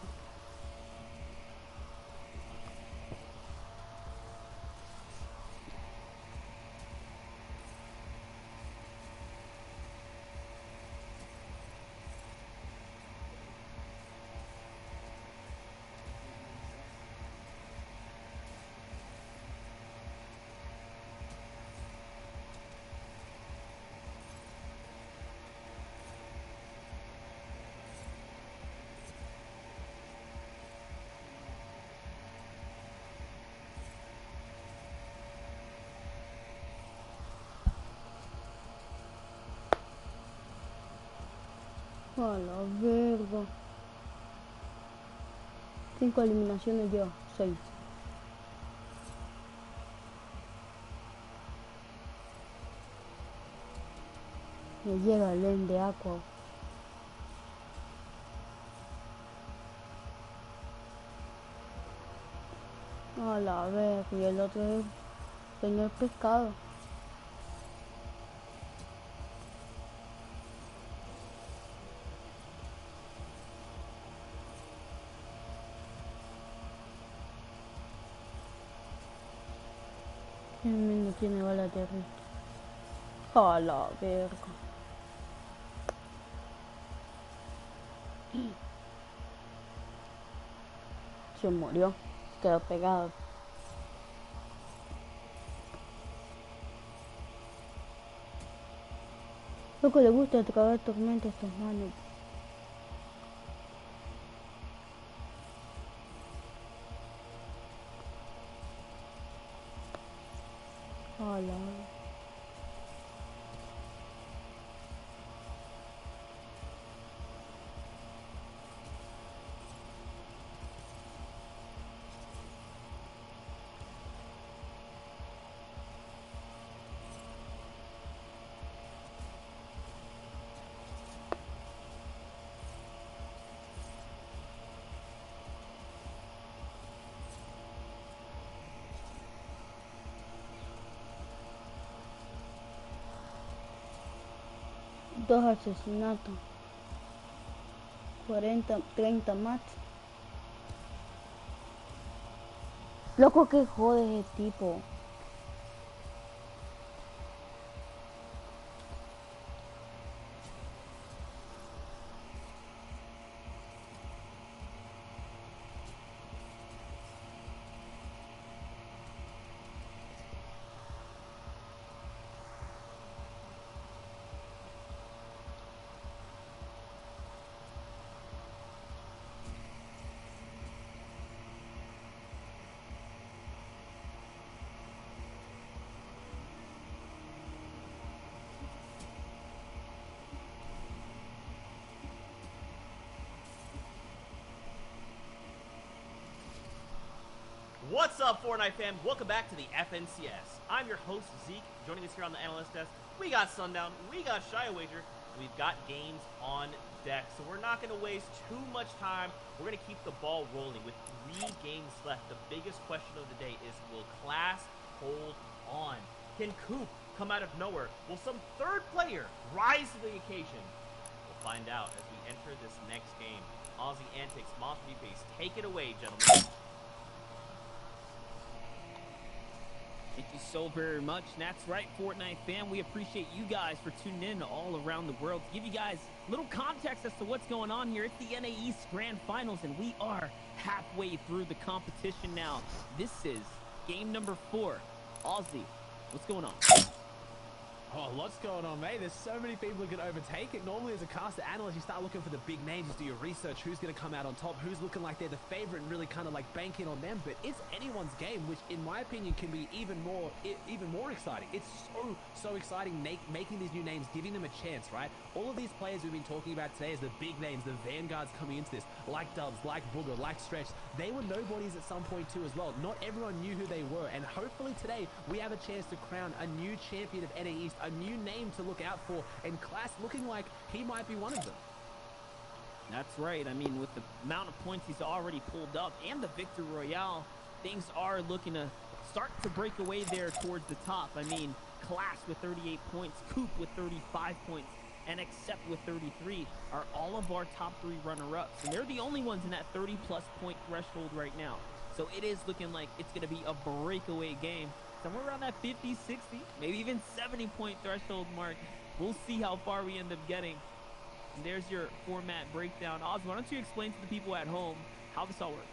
A la verga. 5 eliminaciones yo, 6. Me llega el end de Aqua. A la verga, y el otro es señor pescado. No tiene bala de arriba. A la verga. Se murió. Quedó pegado. Lo que le gusta traer tormenta a estos manos. A la verga. Dos asesinatos, 30 más. Loco, que jode ese tipo. What's up, Fortnite fam? Welcome back to the FNCS. I'm your host, Zeke. Joining us here on the analyst desk, we got Sundown, we got Shy Wager, we've got games on deck. So we're not going to waste too much time. We're going to keep the ball rolling with 3 games left. The biggest question of the day is, will Class hold on? Can Coop come out of nowhere? Will some third player rise to the occasion? We'll find out as we enter this next game. Aussie Antics, Monster Face, take it away, gentlemen. Thank you so very much. And that's right, Fortnite fam. We appreciate you guys for tuning in all around the world. To give you guys a little context as to what's going on here, it's the NA East Grand Finals, and we are halfway through the competition now. This is game number 4. Aussie, what's going on? Oh, lots going on, mate. There's so many people who can overtake it. Normally, as a caster analyst, you start looking for the big names, do your research, who's going to come out on top, who's looking like they're the favorite, and really kind of like banking on them. But it's anyone's game, which, in my opinion, can be even more exciting. It's so exciting making these new names, giving them a chance, right? All of these players we've been talking about today as the big names, the vanguards coming into this, like Dubs, like Booger, like Stretch, they were nobodies at some point too as well. Not everyone knew who they were, and hopefully today we have a chance to crown a new champion of NA East, a new name to look out for, and Class looking like he might be one of them. That's right. I mean, with the amount of points he's already pulled up and the Victory Royale, things are looking to start to break away there towards the top. I mean, Class with 38 points, Coop with 35 points, and Accept with 33 are all of our top 3 runner-ups. And they're the only ones in that 30-plus point threshold right now. So it is looking like it's going to be a breakaway game. Somewhere around that 50, 60, maybe even 70-point threshold mark. We'll see how far we end up getting. And there's your format breakdown. Oz, why don't you explain to the people at home how this all works?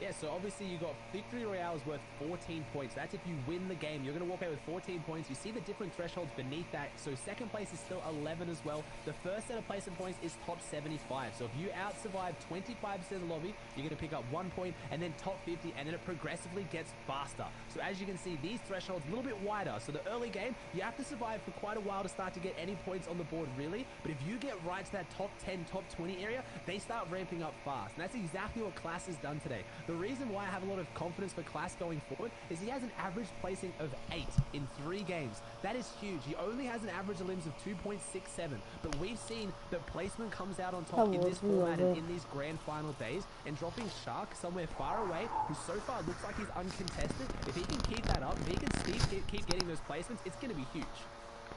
Yeah, so obviously you got Victory Royale is worth 14 points. That's if you win the game. You're going to walk away with 14 points. You see the different thresholds beneath that. So second place is still 11 as well. The first set of placement points is top 75. So if you out-survive 25% of the lobby, you're going to pick up 1 point, and then top 50, and then it progressively gets faster. So as you can see, these thresholds a little bit wider. So the early game, you have to survive for quite a while to start to get any points on the board, really. But if you get right to that top 10, top 20 area, they start ramping up fast. And that's exactly what Class has done today. The reason why I have a lot of confidence for Class going forward is he has an average placing of 8 in 3 games. That is huge. He only has an average of limbs of 2.67, but we've seen that placement comes out on top in this format and in these grand final days, and dropping Shark somewhere far away, who so far looks like he's uncontested. If he can keep that up, if he can keep getting those placements, it's going to be huge.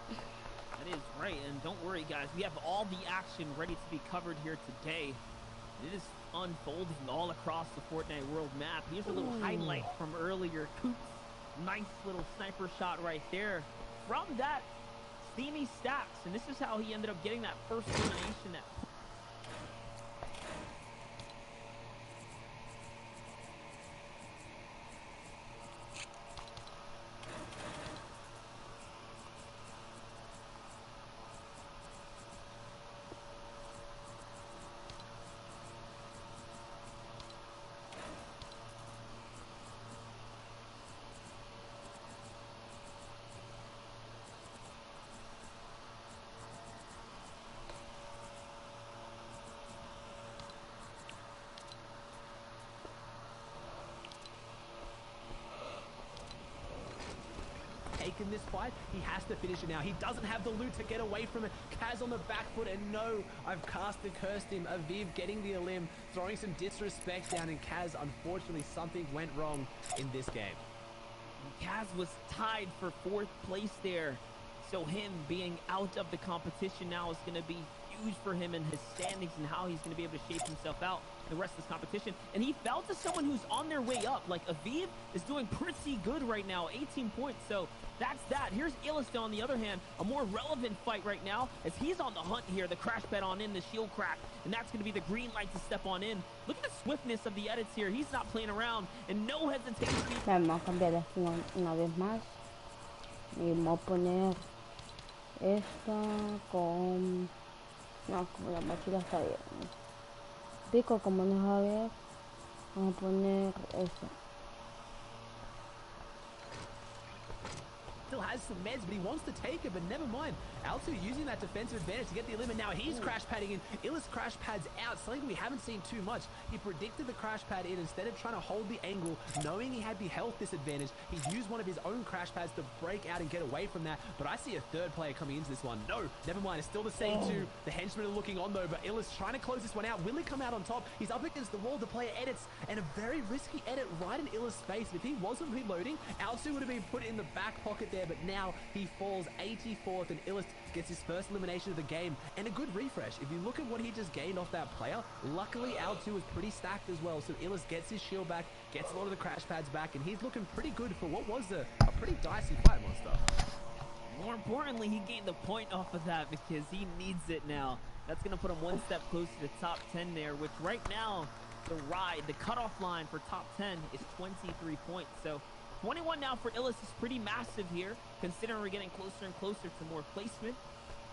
That is right, and don't worry, guys. We have all the action ready to be covered here today. It is unfolding all across the Fortnite world map. Here's a little highlight from earlier. Coops, nice little sniper shot right there. From that, Steamy Stacks, and this is how he ended up getting that first elimination at in this fight. He has to finish it now. He doesn't have the loot to get away from it. Kaz on the back foot, and no, I've cast and cursed him. Aviv getting the elim, throwing some disrespect down, and Kaz, unfortunately, something went wrong in this game. Kaz was tied for 4th place there. So him being out of the competition now is going to be huge for him in his standings and how he's going to be able to shape himself out in the rest of this competition. And he fell to someone who's on their way up. Like, Aviv is doing pretty good right now, 18 points. So that's that. Here's Illister, on the other hand, a more relevant fight right now as he's on the hunt here. The crash pad on in, the shield crack, and that's going to be the green light to step on in. Look at the swiftness of the edits here. He's not playing around, and no hesitation. Vamos a cambiar esto una vez más. Y vamos a poner esta con... No, como la mochila está bien. Pico, como no va a ver, vamos a poner esto. Still has some meds, but he wants to take it, but never mind. Altu using that defensive advantage to get the eliminate. Now he's crash padding in. Illis crash pads out, something we haven't seen too much. He predicted the crash pad in. Instead of trying to hold the angle, knowing he had the health disadvantage, he used one of his own crash pads to break out and get away from that. But I see a third player coming into this one. No, never mind. It's still the same two. The henchmen are looking on though, but Illis trying to close this one out. Will he come out on top? He's up against the wall. The player edits, and a very risky edit right in Illis' face. If he wasn't reloading, Altu would have been put in the back pocket there, but now he falls 84th, and Illis gets his first elimination of the game, and a good refresh. If you look at what he just gained off that player, luckily Altu was pretty stacked as well, so Illis gets his shield back, gets a lot of the crash pads back, and he's looking pretty good for what was a pretty dicey fight, Monster. More importantly, he gained the point off of that because he needs it now. That's going to put him one step closer to top 10 there, which right now, the cutoff line for top 10 is 23 points. So 21 now for Illis is pretty massive here, considering we're getting closer and closer to more placement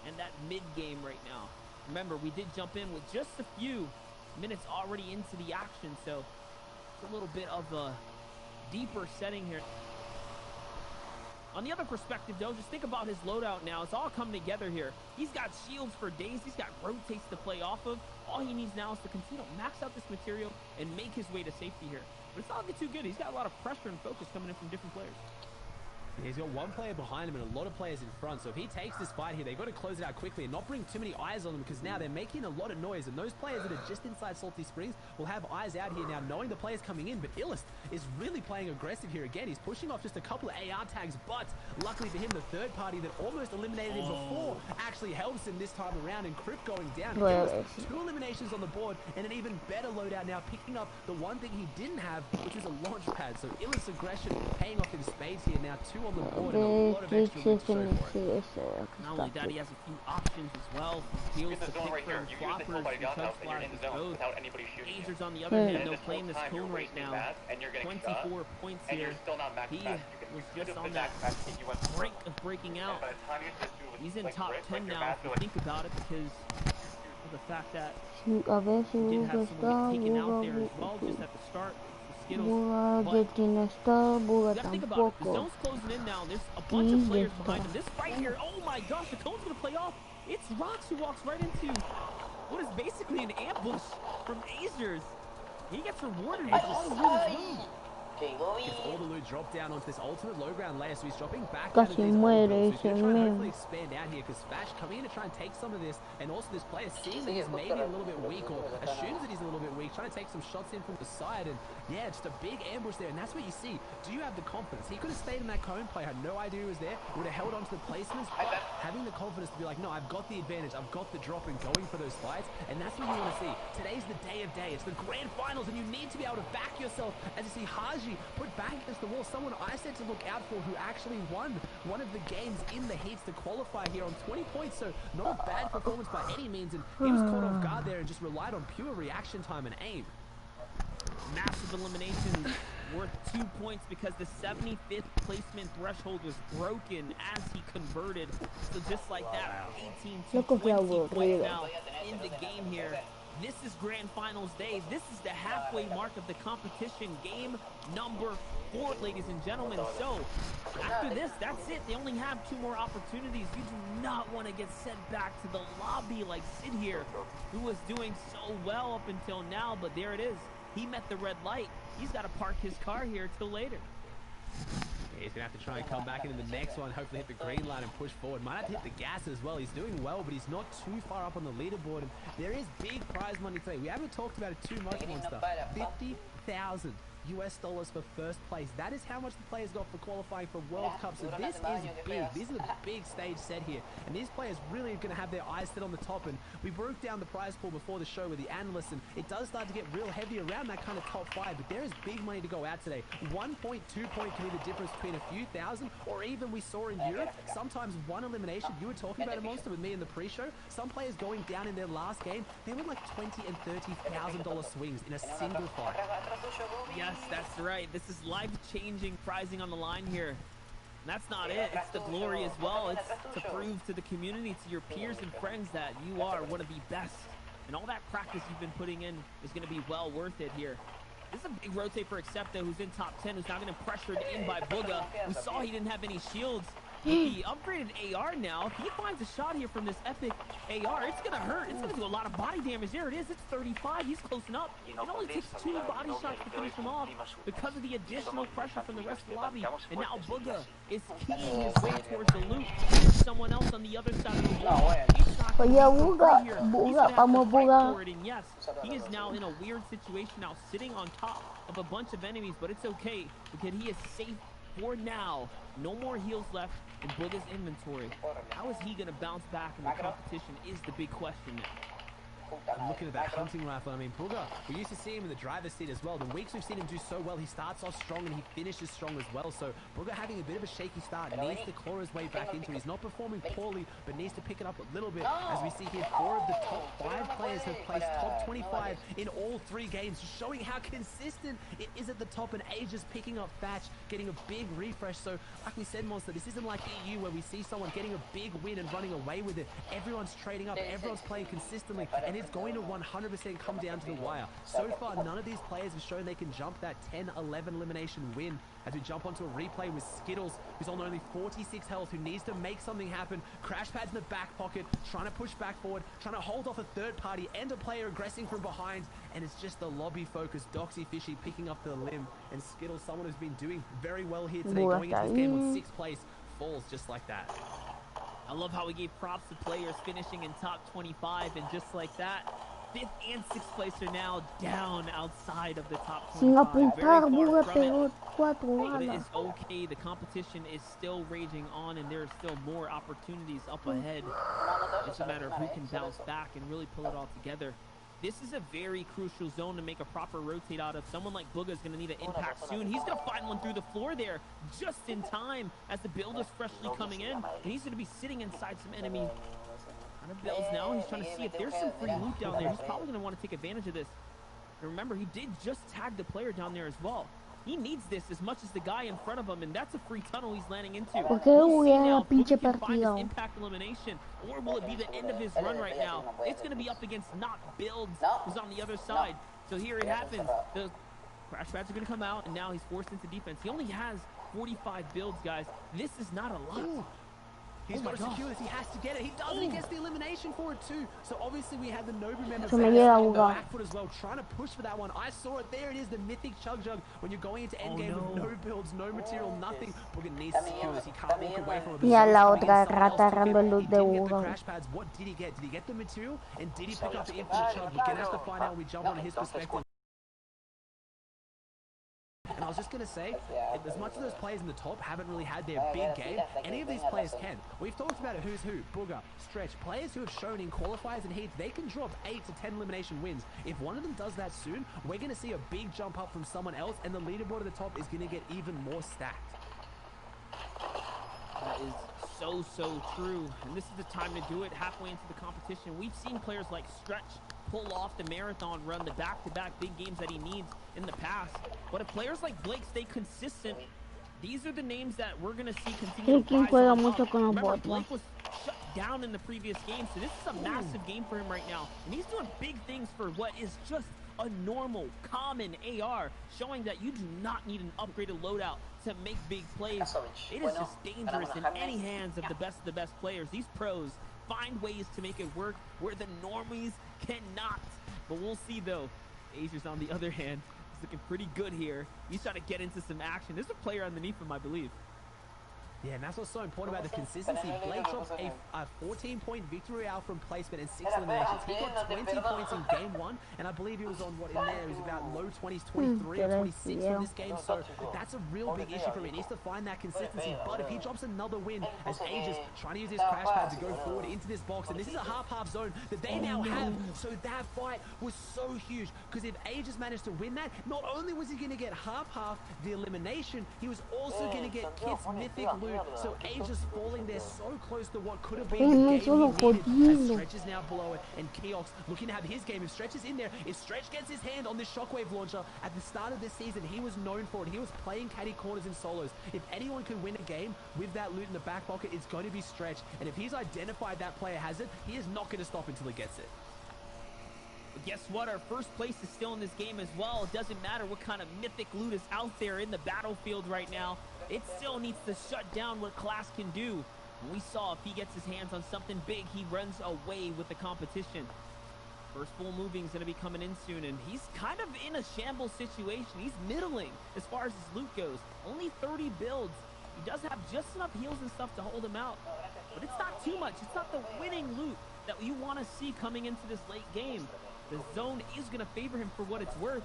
and that mid-game right now. Remember, we did jump in with just a few minutes already into the action, so it's a little bit of a deeper setting here. On the other perspective, though, just think about his loadout now. It's all coming together here. He's got shields for days. He's got rotates to play off of. All he needs now is to continue to max out this material and make his way to safety here. But it's not looking too good. He's got a lot of pressure and focus coming in from different players. He's got one player behind him and a lot of players in front. So if he takes this fight here, they've got to close it out quickly and not bring too many eyes on them, because now they're making a lot of noise. And those players that are just inside Salty Springs will have eyes out here now, knowing the players coming in. But Illis is really playing aggressive here again. He's pushing off just a couple of AR tags, but luckily for him, the third party that almost eliminated him before actually helps him this time around, and Crypt going down. Illis, 2 eliminations on the board and an even better loadout now, picking up the one thing he didn't have, which was a launch pad. So Illis' aggression paying off in spades here now. 2 two on the board and a lot of extra room to show for it. Not only that, he has a few options as well. Heals to pick from floppers and chug splashes both. Azers on the other hand, no playing this cone right now. 24 points here. He was just on that brink of breaking out. He's in top 10 now if you think about it, because of the fact that he did have someone taken out there as well just at the start. Bola dia bola tampoco. The zone's closing in now. There's a bunch of players behind him. This right here, oh my gosh, the cone's gonna play off. It's Rox who walks right into what is basically an ambush from Azers. He gets rewarded with all the loot. Gets all the loot dropped down onto this ultimate low ground layer, so he's dropping back Casi down to muere these ese so he's going to try and men. hopefully expand out here, because Fash coming in to try and take some of this, and also this player seeing that he's maybe a little bit weak, or assumes that he's a little bit weak, trying to take some shots in from the side, and yeah, just a big ambush there, and that's what you see. Do you have the confidence? He could have stayed in that cone play, had no idea he was there, would have held on to the placements, but having the confidence to be like, no, I've got the advantage, I've got the drop and going for those fights, and that's what you want to see. Today's the day of days, the grand finals, and you need to be able to back yourself, as you see Haji put back against the wall, someone I said to look out for, who actually won one of the games in the heats to qualify here on 20 points, so not a bad performance by any means, and he was caught off guard there and just relied on pure reaction time and aim. Massive eliminations worth 2 points because the 75th placement threshold was broken as he converted. So just like that, 18 to 20 points now in the game here. This is Grand Finals Day. This is the halfway mark of the competition. Game number 4, ladies and gentlemen. So after this, that's it. They only have 2 more opportunities. You do not want to get sent back to the lobby like Sid here, who was doing so well up until now, but there it is. He met the red light. He's got to park his car here till later. He's going to have to try and come back into the next one, hopefully hit the green line and push forward. Might have to hit the gas as well. He's doing well, but he's not too far up on the leaderboard. And there is big prize money today. We haven't talked about it too much, Monster. $50,000 for first place. That is how much the players got for qualifying for World Cup. So this is big. This is a big stage set here. And these players really are going to have their eyes set on the top. And we broke down the prize pool before the show with the analysts, and it does start to get real heavy around that kind of top 5. But there is big money to go out today. 1 point, 2 point can be the difference between a few thousand, or even we saw in Europe, sometimes one elimination. You were talking about it, Monster, with me in the pre-show. Some players going down in their last game, they were like $20,000 and $30,000 swings in a single fight. Yes, that's right. This is life-changing prizing on the line here. And that's not it. It's the glory as well. It's to prove to the community, to your peers and friends, that you are one of the best. And all that practice you've been putting in is going to be well worth it here. This is a big rotate for Accepta, who's in top 10, who's now getting pressured in by Bugha. We saw he didn't have any shields. With the upgraded AR now, if he finds a shot here from this epic AR, it's going to hurt. It's going to do a lot of body damage. There it is. It's 35. He's close enough. It only takes 2 body shots to finish him off because of the additional pressure from the rest of the lobby. And now Bugha is keying his way towards the loot. There's someone else on the other side of the wall. He's not going to yes, he is now in a weird situation now, sitting on top of a bunch of enemies, but it's okay because he is safe for now. No more heals left in Bugha's inventory. How is he going to bounce back in the competition is the big question now. I'm looking at that hunting rifle. I mean, Bugha, we used to see him in the driver's seat as well. The weeks we've seen him do so well, he starts off strong and he finishes strong as well. So Bugha having a bit of a shaky start, needs to claw his way back into it. He's not performing poorly, but needs to pick it up a little bit. As we see here, 4 of the top 5 players have placed top 25 in all 3 games, showing how consistent it is at the top. And Azers picking up Thatch, getting a big refresh. So like we said, Monster, this isn't like EU where we see someone getting a big win and running away with it. Everyone's trading up, everyone's playing consistently, and it's going to 100% come down to the wire. So far, none of these players have shown they can jump that 10-11 elimination win. As we jump onto a replay with Skittles, who's on only 46 health, who needs to make something happen. Crash Pad's in the back pocket, trying to push back forward, trying to hold off a third party and a player aggressing from behind. And it's just the lobby focus. Doxy Fishy picking up the limb. And Skittles, someone who's been doing very well here today, going into this game on 6th place, falls just like that. I love how we gave props to players finishing in top 25, and just like that, 5th and 6th place are now down outside of the top 25. Very far from it, but it is okay. The competition is still raging on, and there are still more opportunities up ahead. It's a matter of who can bounce back and really pull it all together. This is a very crucial zone to make a proper rotate out of. Someone like Bugha is going to need an impact soon. He's going to find one through the floor there just in time as the build is freshly coming in. And he's going to be sitting inside some enemy builds now. He's trying to see if there's some free loot down there. He's probably going to want to take advantage of this. And remember, he did just tag the player down there as well. He needs this as much as the guy in front of him, and that's a free tunnel he's landing into. ¿Por qué hubiera la pinche partida? Impact elimination, or will it be the end of his run right now? It's going to be up against Not Builds, who's on the other side. So here it happens. The crash pads are going to come out, and now he's forced into defense. He only has 45 builds, guys. This is not a lot. Ooh. He's got to secure this. He has to get it. He does. He gets the elimination for it too. So obviously we had the Nobu members back foot as well, trying to push for that one. I saw it. There it is, the mythic Chug Jug. When you're going into endgame with no builds, no material, nothing, we're gonna need to secure this. He can't walk away from it. Y a la otra rata agarrando el loot de Hugo. What did he get? Did he get the material? And did he pick up the infinite Chug? We're gonna have to find out when we jump on his perspective. And I was just going to say, as much as those players in the top haven't really had their big game, any of these players can. We've talked about it, who's who, Bugha, Stretch, players who have shown in qualifiers and heats, they can drop 8 to 10 elimination wins. If one of them does that soon, we're going to see a big jump up from someone else, and the leaderboard at the top is going to get even more stacked. That is so true. And this is the time to do it halfway into the competition. We've seen players like Stretch pull off the marathon run, the back-to-back big games that he needs in the past. But if players like Blake stay consistent, these are the names that we're going to see continue to rise on up. Remember, Blake was shut down in the previous game, so this is a massive game for him right now. And he's doing big things for what is just a normal, common AR, showing that you do not need an upgraded loadout to make big plays. It is just dangerous in any hands of the best players. These pros find ways to make it work where the normies cannot. But we'll see though. Azers on the other hand is looking pretty good here. He's trying to get into some action. There's a player underneath him, I believe. Yeah, and that's what's so important about the consistency. Blake drops a 14-point victory out from placement and 6 eliminations. He got 20 points in game 1, and I believe he was on what in there. He was about low 20s, 23 or 26 in this game. So that's a real big issue for him. He needs to find that consistency. But if he drops another win as Aegis trying to use his crash pad to go forward into this box, and this is a half-half zone that they now have. So that fight was so huge, because if Aegis managed to win that, not only was he going to get half-half the elimination, he was also going to get Kit's mythic loot. So Aegis falling there so close to what could have been the game he needed, as Stretch is now below it, and Keox looking to have his game. If Stretch is in there, if Stretch gets his hand on this shockwave launcher, at the start of this season, he was known for it. He was playing caddy corners in solos. If anyone can win a game with that loot in the back pocket, it's going to be Stretch. And if he's identified that player has it, he is not going to stop until he gets it. But guess what? Our first place is still in this game as well. It doesn't matter what kind of mythic loot is out there in the battlefield right now. It still needs to shut down what Class can do. We saw if he gets his hands on something big, he runs away with the competition. First full moving is going to be coming in soon, and he's kind of in a shambles situation. He's middling as far as his loot goes. Only 30 builds. He does have just enough heals and stuff to hold him out. But it's not too much. It's not the winning loot that you want to see coming into this late game. The zone is going to favor him for what it's worth.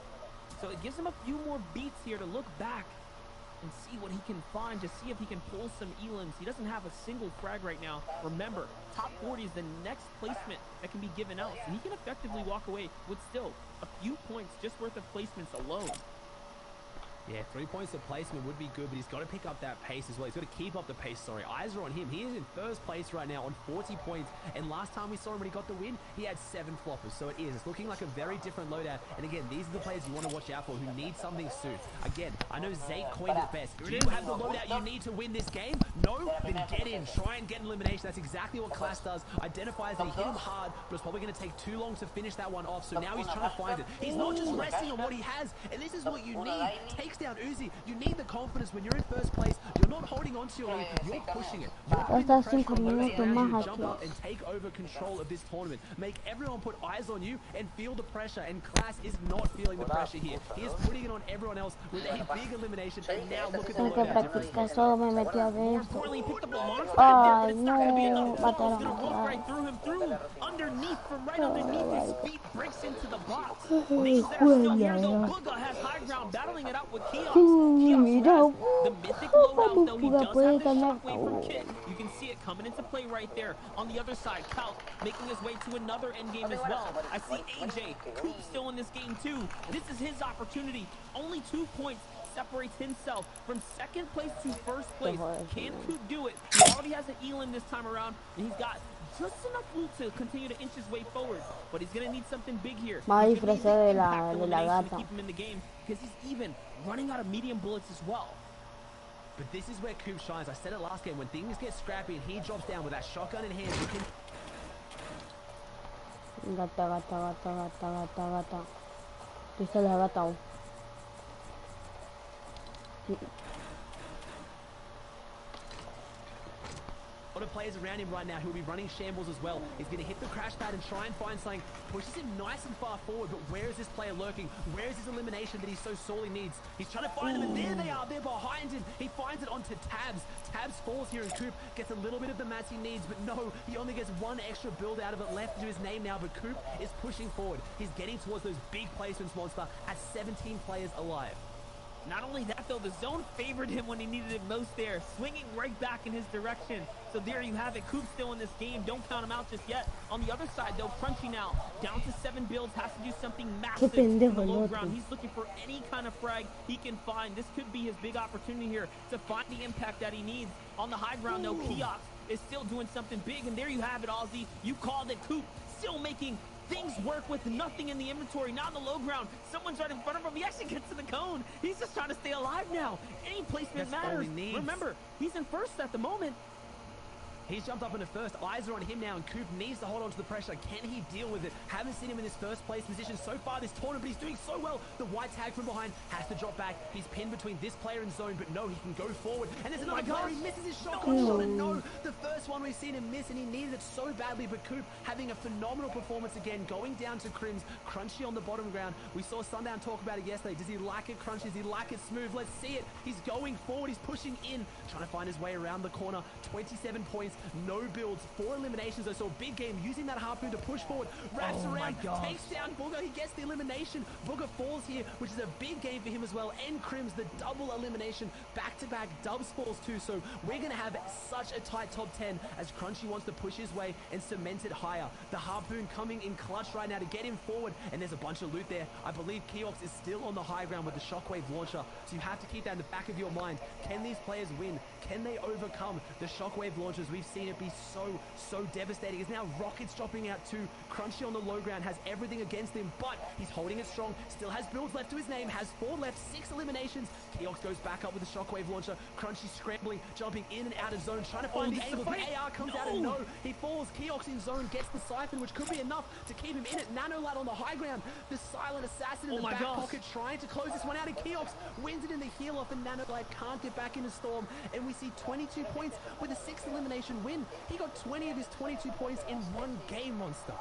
So it gives him a few more beats here to look back and see what he can find, to see if he can pull some elims. He doesn't have a single frag right now. Remember, top 40 is the next placement that can be given out, so he can effectively walk away with still a few points just worth of placements alone. Yeah, 3 points of placement would be good, but he's got to pick up that pace as well. He's got to keep up the pace, sorry. Eyes are on him. He is in first place right now on 40 points. And last time we saw him when he got the win, he had 7 floppers. So it is. It's looking like a very different loadout. And again, these are the players you want to watch out for who need something soon. Again, I know Zake coined it best. Do you have the loadout you need to win this game? No? Then get in. Try and get an elimination. That's exactly what Class does. Identifies that he hit him hard, but it's probably going to take too long to finish that one off. So now he's trying to find it. He's not just resting on what he has. And this is what you need. Takes down Uzi. You need the confidence when you're in first place. You're not holding on to your lead. You're pushing it. You're putting the pressure on those around you to jump up and take over control of this tournament. Make everyone put eyes on you and feel the pressure. And Class is not feeling the pressure here. He is putting it on everyone else with a big elimination. And now look at the loadout. Solo me metió de More importantly, he picked up a launch pad there, but it's not going to be enough. It's going to walk right through him, underneath, from right underneath his feet, breaks into the box. Makes that still here, though. Bugha has high ground, battling it out with Kiosk, the mythic loadout, though. He does have the shockwave from Kit. You can see it coming into play right there. On the other side, Calc making his way to another endgame as well. I see AJ, Coop still in this game too. This is his opportunity. Only 2 points separates himself from second place to first place. Can Coop do it? He already has an Elam this time around, and he's got just enough loot to continue to inch his way forward. But he's going to need something big here. He's going to need the impact elimination to keep him in the game, because he's even running out of medium bullets as well. But this is where Coop shines. I said it last game. When things get scrappy and he drops down with that shotgun in hand, he can... Gata. Dice la gata. A lot of players around him right now who will be running shambles as well. He's going to hit the crash pad and try and find something. Pushes him nice and far forward, but where is this player lurking? Where is his elimination that he so sorely needs? He's trying to find them, and there they are. They're behind him. He finds it onto Tabs. Tabs falls here, and Coop gets a little bit of the mats he needs, but no, he only gets one extra build out of it left to his name now, but Coop is pushing forward. He's getting towards those big placements, Monster, at 17 players alive. Not only that, though, the zone favored him when he needed it most there, swinging right back in his direction. So there you have it. Coop still in this game. Don't count him out just yet. On the other side, though, Crunchy now down to 7 builds, has to do something massive in the low ground. He's looking for any kind of frag he can find. This could be his big opportunity here to find the impact that he needs. On the high ground, though, Kiosk is still doing something big. And there you have it, Ozzy. You called it. Coop still making things work with nothing in the inventory. Not on the low ground. Someone's right in front of him. He actually gets to the cone. He's just trying to stay alive now. Any placement matters. Remember, he's in first at the moment. He's jumped up into first. Eyes are on him now, and Coop needs to hold on to the pressure. Can he deal with it? Haven't seen him in this first place position so far this tournament, but he's doing so well. The white tag from behind has to drop back. He's pinned between this player and zone, but no, he can go forward. And there's another player. He misses his shotgun shot, and no, the first one we've seen him miss, and he needed it so badly. But Coop having a phenomenal performance again, going down to Crims. Crunchy on the bottom ground. We saw Sundown talk about it yesterday. Does he like it, Crunchy? Does he like it smooth? Let's see it. He's going forward. He's pushing in, trying to find his way around the corner. 27 points, no build. 4 eliminations though, so big game using that harpoon to push forward, wraps around, takes down Booger. He gets the elimination. Booger falls here, which is a big game for him as well. And Crims, the double elimination, back-to-back dubs falls too. So we're going to have such a tight top 10 as Crunchy wants to push his way and cement it higher. The harpoon coming in clutch right now to get him forward, and there's a bunch of loot there. I believe Kiox is still on the high ground with the shockwave launcher, so you have to keep that in the back of your mind. Can these players win? Can they overcome the shockwave launchers? We've seen it be so devastating. It's now rockets dropping out too. Crunchy on the low ground has everything against him, but he's holding it strong. Still has builds left to his name, has 4 left, 6 eliminations. Kiox goes back up with the shockwave launcher. Crunchy scrambling, jumping in and out of zone, trying to find the angle. The AR comes out and no, he falls. Kiox in zone gets the siphon, which could be enough to keep him in it. Nanolite on the high ground. The silent assassin in the back pocket trying to close this one out, and Kiox wins it in the heel off, and Nanolite can't get back into Storm, and we see 22 points with a 6th elimination win. He got 20 of his 22 points in 1 game, Monster.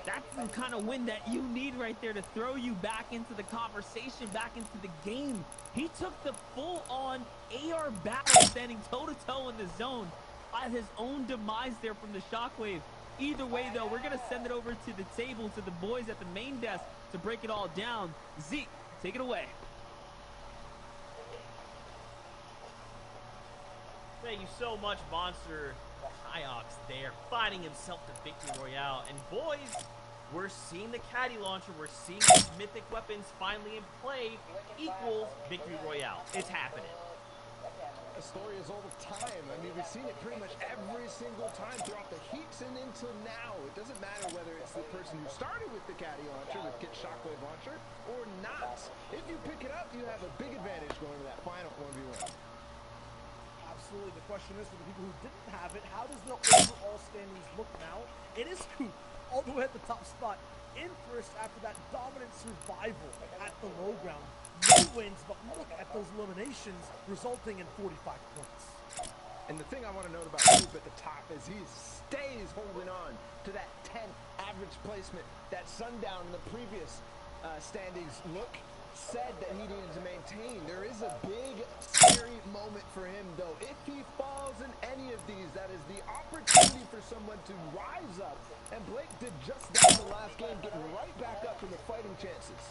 That's the kind of win that you need right there to throw you back into the conversation, back into the game. He took the full-on AR battle, standing toe-to-toe in the zone, at his own demise there from the shockwave. Either way, though, we're going to send it over to the table, to the boys at the main desk to break it all down. Zeke, take it away. Thank you so much, Monster. Kiox there, finding himself the victory royale. And boys, we're seeing the caddy launcher, we're seeing these mythic weapons finally in play equals victory royale. It's happening. The story is all the time. I mean, we've seen it pretty much every single time throughout the heats and until now. It doesn't matter whether it's the person who started with the caddy launcher, with Kit Shockwave launcher, or not. If you pick it up, you have a big advantage going to that final 1v1. Absolutely. The question is, for the people who didn't have it, how does the overall standings look now? It is Coop all the way at the top spot in first after that dominant survival at the low ground. No wins, but look at those eliminations resulting in 45 points. And the thing I want to note about Coop at the top is he stays holding on to that 10 average placement that Sundown in the previous standings said that he needed to maintain. There is a big, scary moment for him, though. If he falls in any of these, that is the opportunity for someone to rise up. And Blake did just that in the last game, getting right back up in the fighting chances.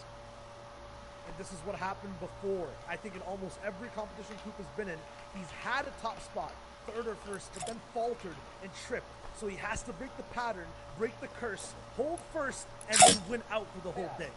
And this is what happened before. I think in almost every competition Coop has been in, he's had a top spot, third or first, but then faltered and tripped. So he has to break the pattern, break the curse, hold first, and then win out for the whole day.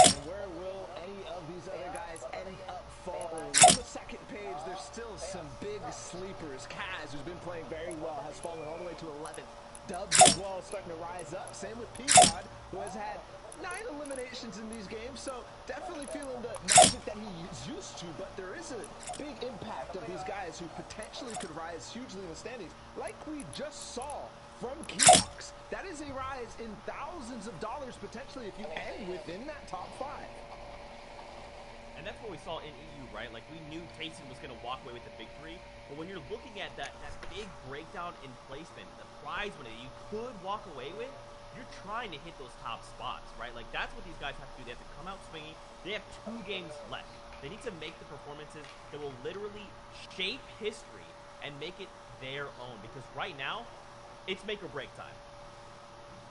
And where will any of these other guys end up falling? On the second page, there's still some big sleepers. Kaz, who's been playing very well, has fallen all the way to 11th. Dubs as well, starting to rise up. Same with Peacock, who has had 9 eliminations in these games, so definitely feeling the magic that he is used to, but there is a big impact of these guys who potentially could rise hugely in the standings, like we just saw from Keox. That is a rise in thousands of dollars potentially if you end within that top 5. And that's what we saw in EU, right? Like, we knew Tayson was going to walk away with the victory, but when you're looking at that big breakdown in placement, the prize money that you could walk away with, you're trying to hit those top spots, right? Like, that's what these guys have to do. They have to come out swinging. They have 2 games left. They need to make the performances that will literally shape history and make it their own, because right now, it's make or break time.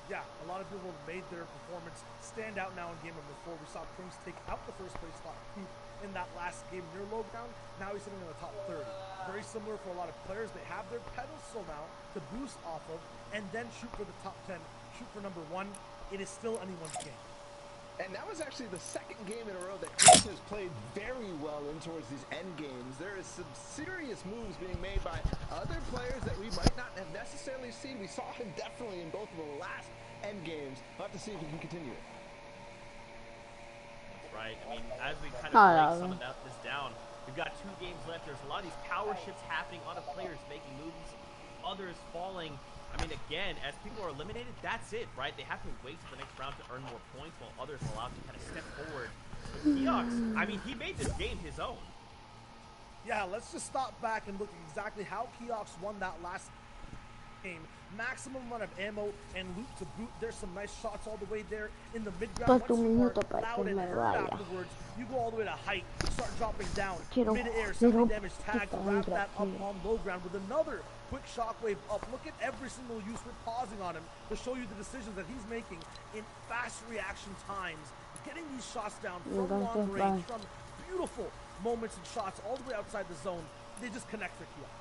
Yeah, a lot of people have made their performance stand out now in game number 4. We saw Prince take out the first place spot in that last game near low ground. Now he's sitting in the top 30. Very similar for a lot of players. They have their pedestal now to boost off of and then shoot for the top 10, shoot for number 1. It is still anyone's game. And that was actually the second game in a row that Chris has played very well in towards these end games. There is some serious moves being made by other players that we might not have necessarily seen. We saw him definitely in both of the last end games. We'll have to see if he can continue it. That's right. I mean, as we kind of break some of this down, we've got 2 games left. There's a lot of these power shifts happening, a lot of players making moves, others falling. I mean, again, as people are eliminated, that's it, right? They have to wait for the next round to earn more points while others are allowed to kind of step forward. Keox, I mean, he made this game his own. Yeah, let's just stop back and look at exactly how Keox won that last game. Maximum amount of ammo and loot to boot. There's some nice shots all the way there in the mid-ground. Once you are loud and heard afterwards, you go all the way to height, start dropping down, mid-air, 70 damage tag to wrap that up on low ground with another quick shockwave up. Look at every single use. We're pausing on him to show you the decisions that he's making in fast reaction times, getting these shots down from long range, from beautiful moments and shots all the way outside the zone. They just connect for Keox.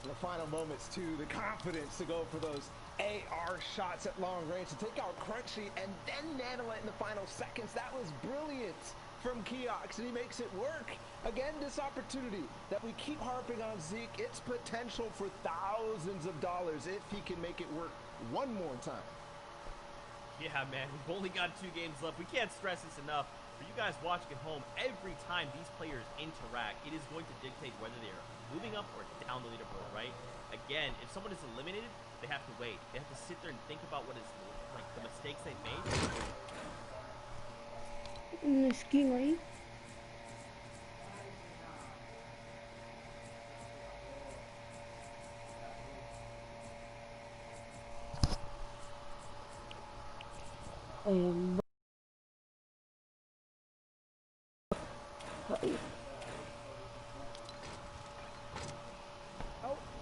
The final moments too, the confidence to go for those AR shots at long range, to take out Crunchy and then nano it in the final seconds. That was brilliant from Keox, and he makes it work. Again, this opportunity that we keep harping on Zeke, its potential for thousands of dollars if he can make it work one more time. Yeah, man, we've only got 2 games left. We can't stress this enough. For you guys watching at home, every time these players interact, it is going to dictate whether they are moving up or down the leaderboard, right? Again, if someone is eliminated, they have to wait. They have to sit there and think about what is, like, the mistakes they've made. Una esquina ahí.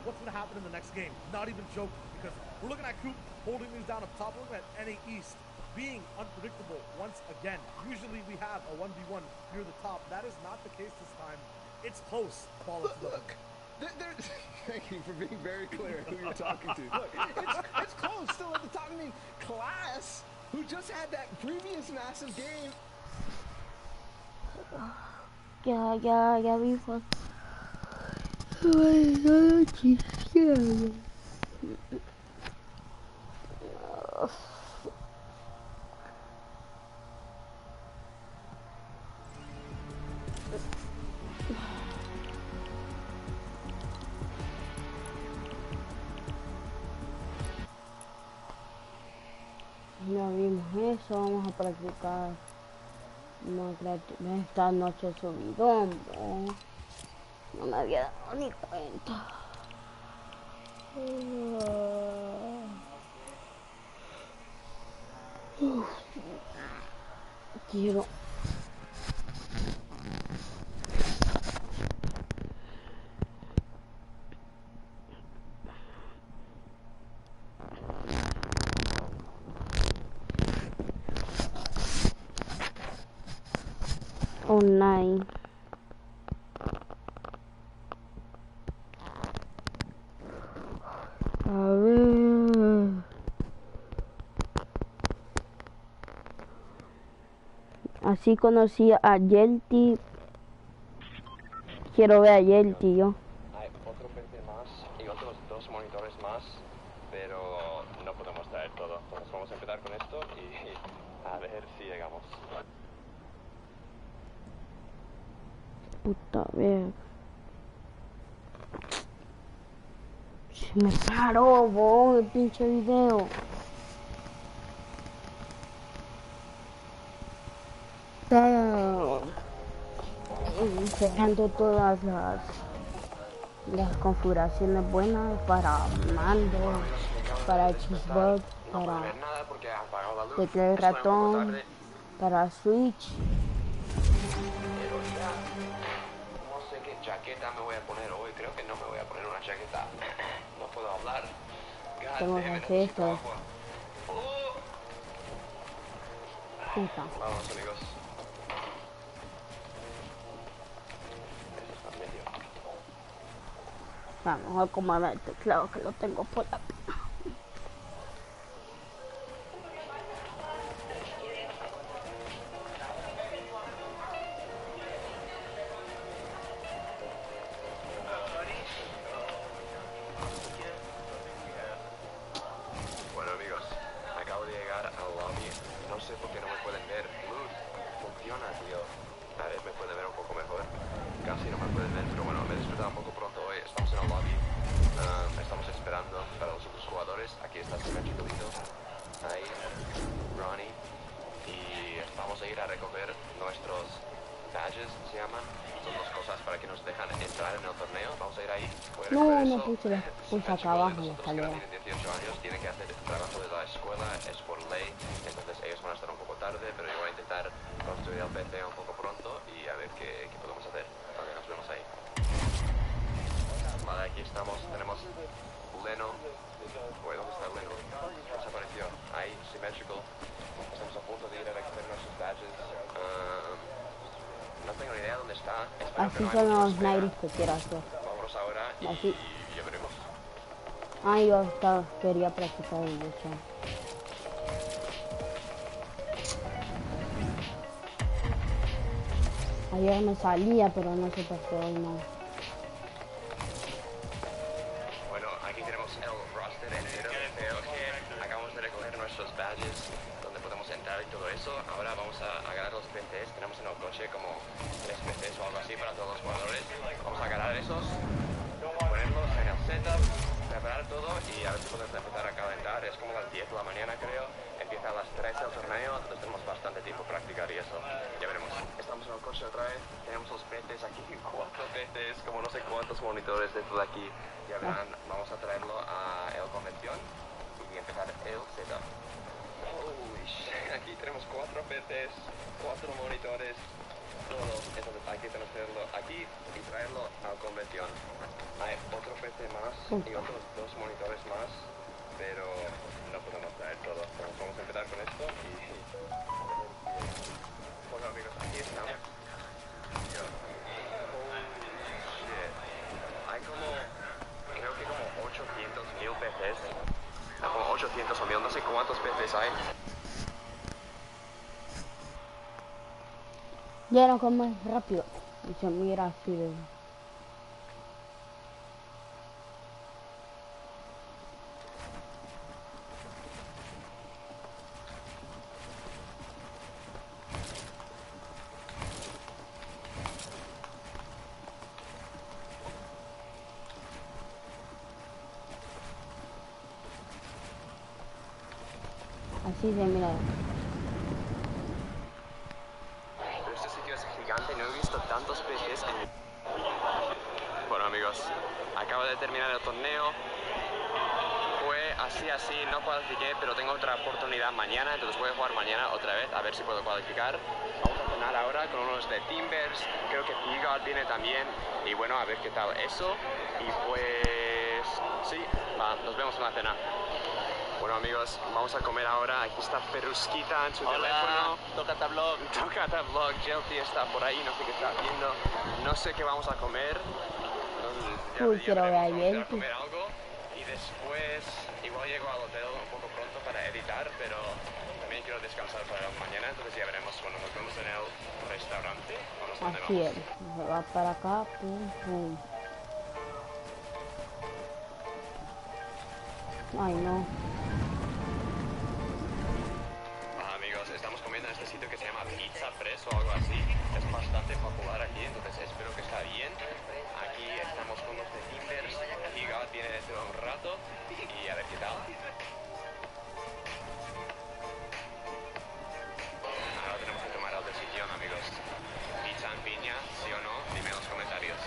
What's going to happen in the next game? Not even joking, because we're looking at Coop holding things down up top. We're looking at NA East being unpredictable once again. Usually we have a 1v1 near the top. That is not the case this time. It's close. Look. Thank you for being very clear who you're talking to. Look, it's close, still at the top. I mean, Class, who just had that previous massive game. Ya vi, Juan. Ya vimos eso, vamos a practicar esta noche subidón, no me había dado ni cuenta. Quiero online. A ver. Así conocí a Yelty. Quiero ver a Yelty yo. Hay otro PC más y otros 2 monitores más, pero no podemos traer todo. Entonces vamos a empezar con esto y a ver si llegamos. Puta ver. Se me paró, vos, el pinche video. Está cerrando todas las configuraciones buenas para mando, para Xbox, para teclado y ratón, para Switch. No sé qué chaqueta me voy a poner hoy. Creo que no me voy a poner una chaqueta. No puedo hablar. Tengo que hacer esto. Puta. Vamos, amigos. Vamos a acomodar el teclado que lo tengo por la pena. Bueno, amigos, acabo de llegar al lobby. No sé por qué no me pueden ver. Luz, funciona, tío. A ver, me puede ver un poco mejor. Casi no me pueden ver, pero bueno, me he despertado un poco pronto hoy. Estamos en el lobby. Estamos esperando para los otros jugadores. Aquí está Symmetricalito. Ahí, Ronnie. Y vamos a ir a recoger nuestros badges, se llaman. Son 2 cosas para que nos dejan entrar en el torneo. Vamos a ir ahí. Voy a recoger No eso. puse acá abajo en la escalera. Tienen 18 años, tienen que hacer el trabajo de la escuela, es por ley. Entonces ellos van a estar un poco tarde, pero yo voy a intentar construir el PC un poco pronto y a ver qué podemos hacer. Vale, nos vemos ahí. Vale, aquí estamos. Tenemos Leno. ¿Dónde está Leno? Desapareció. Ahí, Symmetrical. Estamos a punto de ir a recoger nuestros badges. No tengo ni idea dónde está. Así son los nairis que quiero hacer. Vámonos ahora y Así. ya veremos. Yo quería practicar el lucha. Ayer me salía, pero no sé por qué hoy no. Bueno, aquí tenemos el roster entero. Creo que acabamos de recoger nuestros badges donde podemos entrar y todo eso. Ahora vamos a agarrar los PCs. Tenemos en el coche como 3 PCs o algo así para todos los jugadores. Vamos a agarrar esos, ponerlos en el setup, preparar todo y a ver si podemos empezar a calentar. Es como las 10 de la mañana, creo. Empieza a las 3 el torneo, entonces tenemos bastante tiempo para practicar y eso. Ya veremos. Estamos en el coche otra vez. Tenemos los PCs aquí, 4 PCs, como no sé cuántos monitores dentro de aquí. Ya verán, vamos a traerlo a el convención y empezar el setup. Aquí tenemos 4 PCs, 4 monitores, todo. Entonces hay que tenerlo aquí y traerlo a la convención. Hay otro PC más y otros 2 monitores más, pero no podemos traer todo. Entonces vamos a empezar con esto y... Bueno amigos, aquí estamos. Hay como, creo que como 800.000 PCs. Como 800 o 1000, no sé cuántos PCs hay. Ya no como rápido. Y se mira así de... Así se mira. Pero este sitio es gigante, no he visto tantos PCs en... Bueno amigos, acabo de terminar el torneo. Fue así, no cualifiqué, pero tengo otra oportunidad mañana, entonces voy a jugar mañana otra vez, a ver si puedo cualificar. Vamos a cenar ahora con unos de Timbers, creo que Pigard viene también, y bueno, a ver qué tal eso. Y pues, sí, nos vemos en la cena. Bueno amigos, vamos a comer ahora. Aquí está Perusquita en su teléfono. Tocata Vlog. Tocata Vlog. Jelty está por ahí, no sé qué está haciendo. No sé qué vamos a comer. Uy, quiero ver a vamos a ir a Jelty. comer algo. Y después, igual llego al hotel un poco pronto para editar, pero también quiero descansar para mañana. Entonces ya veremos cuando nos vemos en el restaurante. Así es. Se va para acá, pum, pum. Ay, no. Amigos, estamos comiendo en este sitio que se llama Pizza Press o algo así. Es bastante popular aquí, entonces espero que está bien. Aquí estamos con los de Timbers. Giga viene dentro de un rato y a ver qué tal. Ahora tenemos que tomar la decisión, amigos. Pizza en piña, sí o no, dime en los comentarios.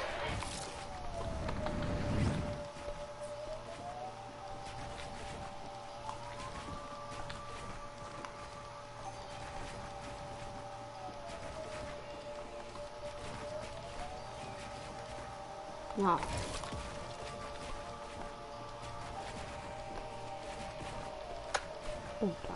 No. Puta.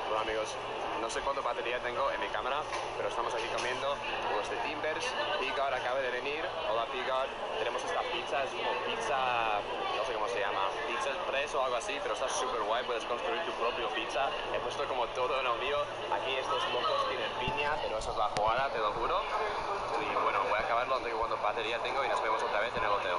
Bueno amigos, no sé cuánta batería tengo en mi cámara, pero estamos aquí comiendo los de Timbers. Pigard acaba de venir. Hola Pigard. Tenemos esta pizza, es como pizza, no sé cómo se llama, pizza express o algo así, pero está súper guay, puedes construir tu propio pizza. He puesto como todo en el mío. Aquí estos locos tienen piña, pero eso es la jugada, te lo juro. Y bueno, voy a acabarlo, no sé cuánta batería tengo y nos vemos otra vez en el hotel.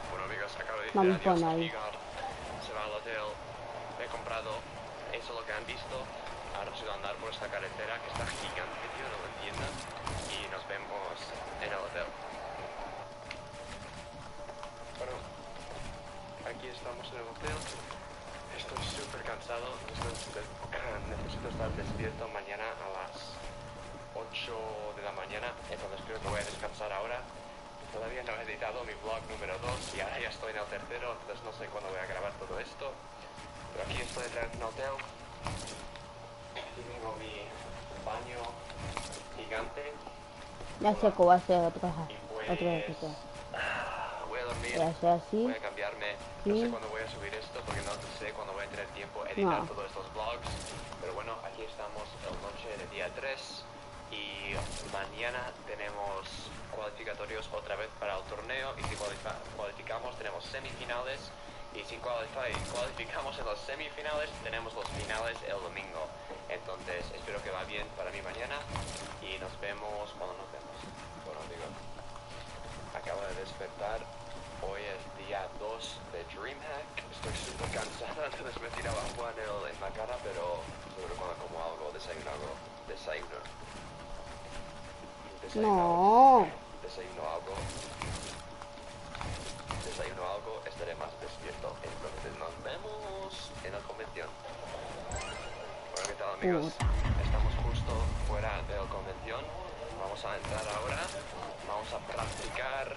Bueno amigos, acabo de decir Vamos adiós con a ahí. Pigard. Se va al hotel. He comprado eso lo que han visto. Ahora nos ido a andar por esta carretera que está gigante, tío, no lo entiendo. Y nos vemos en el hotel. Bueno, aquí estamos en el hotel. Estoy súper cansado. Necesito estar despierto mañana a las 8 de la mañana. Entonces creo que voy a descansar ahora. Todavía no he editado mi vlog número 2 y ahora ya estoy en el tercero, entonces no sé cuándo voy a grabar todo esto. Pero aquí estoy en el hotel. Aquí tengo mi baño gigante. Ya sé que va a ser otra Y pues otra episodio. voy a dormir. Voy a hacer así. Voy a cambiarme. No sé cuándo voy a subir esto porque no sé cuándo voy a tener tiempo a editar todos estos vlogs. Pero bueno, aquí estamos la noche de día 3 y mañana tenemos cualificatorios otra vez para el torneo y si cualificamos tenemos semifinales y si cualificamos en los semifinales tenemos los finales el domingo. Entonces espero que va bien para mí mañana y nos vemos cuando nos vemos. Bueno amigos, acabo de despertar. Hoy es día 2 de DreamHack. Estoy súper cansado, entonces me tiraba agua en la cara, pero seguro cuando como algo, desayuno algo. No. Desayuno algo, estaré más despierto. Entonces nos vemos en la convención. Bueno, ¿qué tal amigos? Estamos justo fuera de la convención. Vamos a entrar ahora, vamos a practicar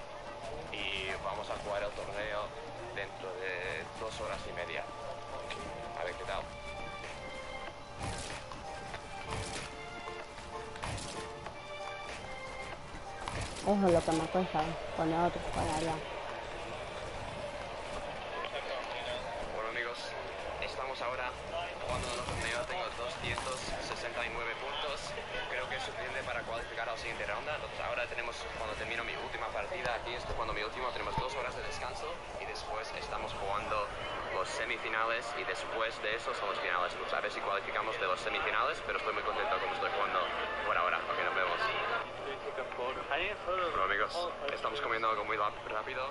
y vamos a jugar el torneo dentro de 2 horas y media. A ver qué tal. Eso es lo que me cuesta poner otros para allá. Bueno amigos, estamos ahora jugando en el torneo, tengo 269 puntos, creo que es suficiente para cualificar a la siguiente ronda. Entonces ahora tenemos, cuando termino mi última partida, aquí estoy jugando mi último, tenemos 2 horas de descanso y después estamos jugando los semifinales y después de eso son los finales. Pues a ver si cualificamos de los semifinales, pero estoy muy contento como estoy jugando por ahora. Ok, nos vemos. Bueno amigos, estamos comiendo algo muy rápido.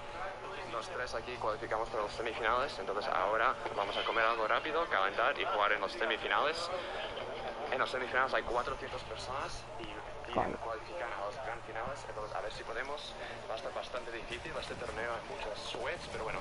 Los tres aquí cualificamos para los semifinales, entonces ahora vamos a comer algo rápido, calentar y jugar en los semifinales. En los semifinales hay 400 personas y cualifican a los gran finales, entonces a ver si podemos. Va a estar bastante difícil, este torneo hay muchos sweats, pero bueno,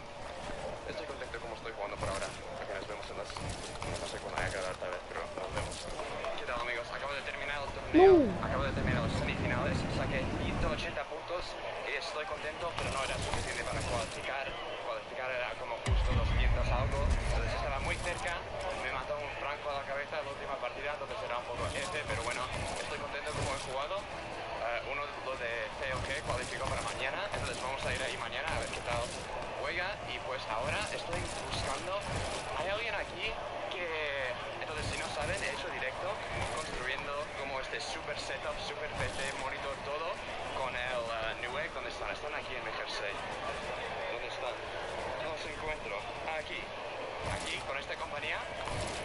estoy contento como estoy jugando por ahora. Aquí nos vemos en las... No sé cuándo vaya a quedar tal vez, pero nos vemos. ¿Qué tal amigos? Acabo de terminar el torneo, acabo de terminar los semifinales, saqué 180 puntos y estoy contento, pero no era suficiente para cualificar. Cualificar era como justo 200 algo, entonces estaba muy cerca, me mató un franco a la cabeza en la última partida, entonces era un poco F, pero bueno, estoy contento como he jugado. Uno de COG cualificó para mañana, entonces vamos a ir ahí mañana a ver qué tal juega. Y pues ahora estoy buscando, hay alguien aquí que, entonces si no saben, he hecho directo construyendo como este super setup, super PC, monitor, todo con el Newegg. ¿Dónde están? Están aquí en mi jersey. ¿Dónde están? No los encuentro. Aquí con esta compañía.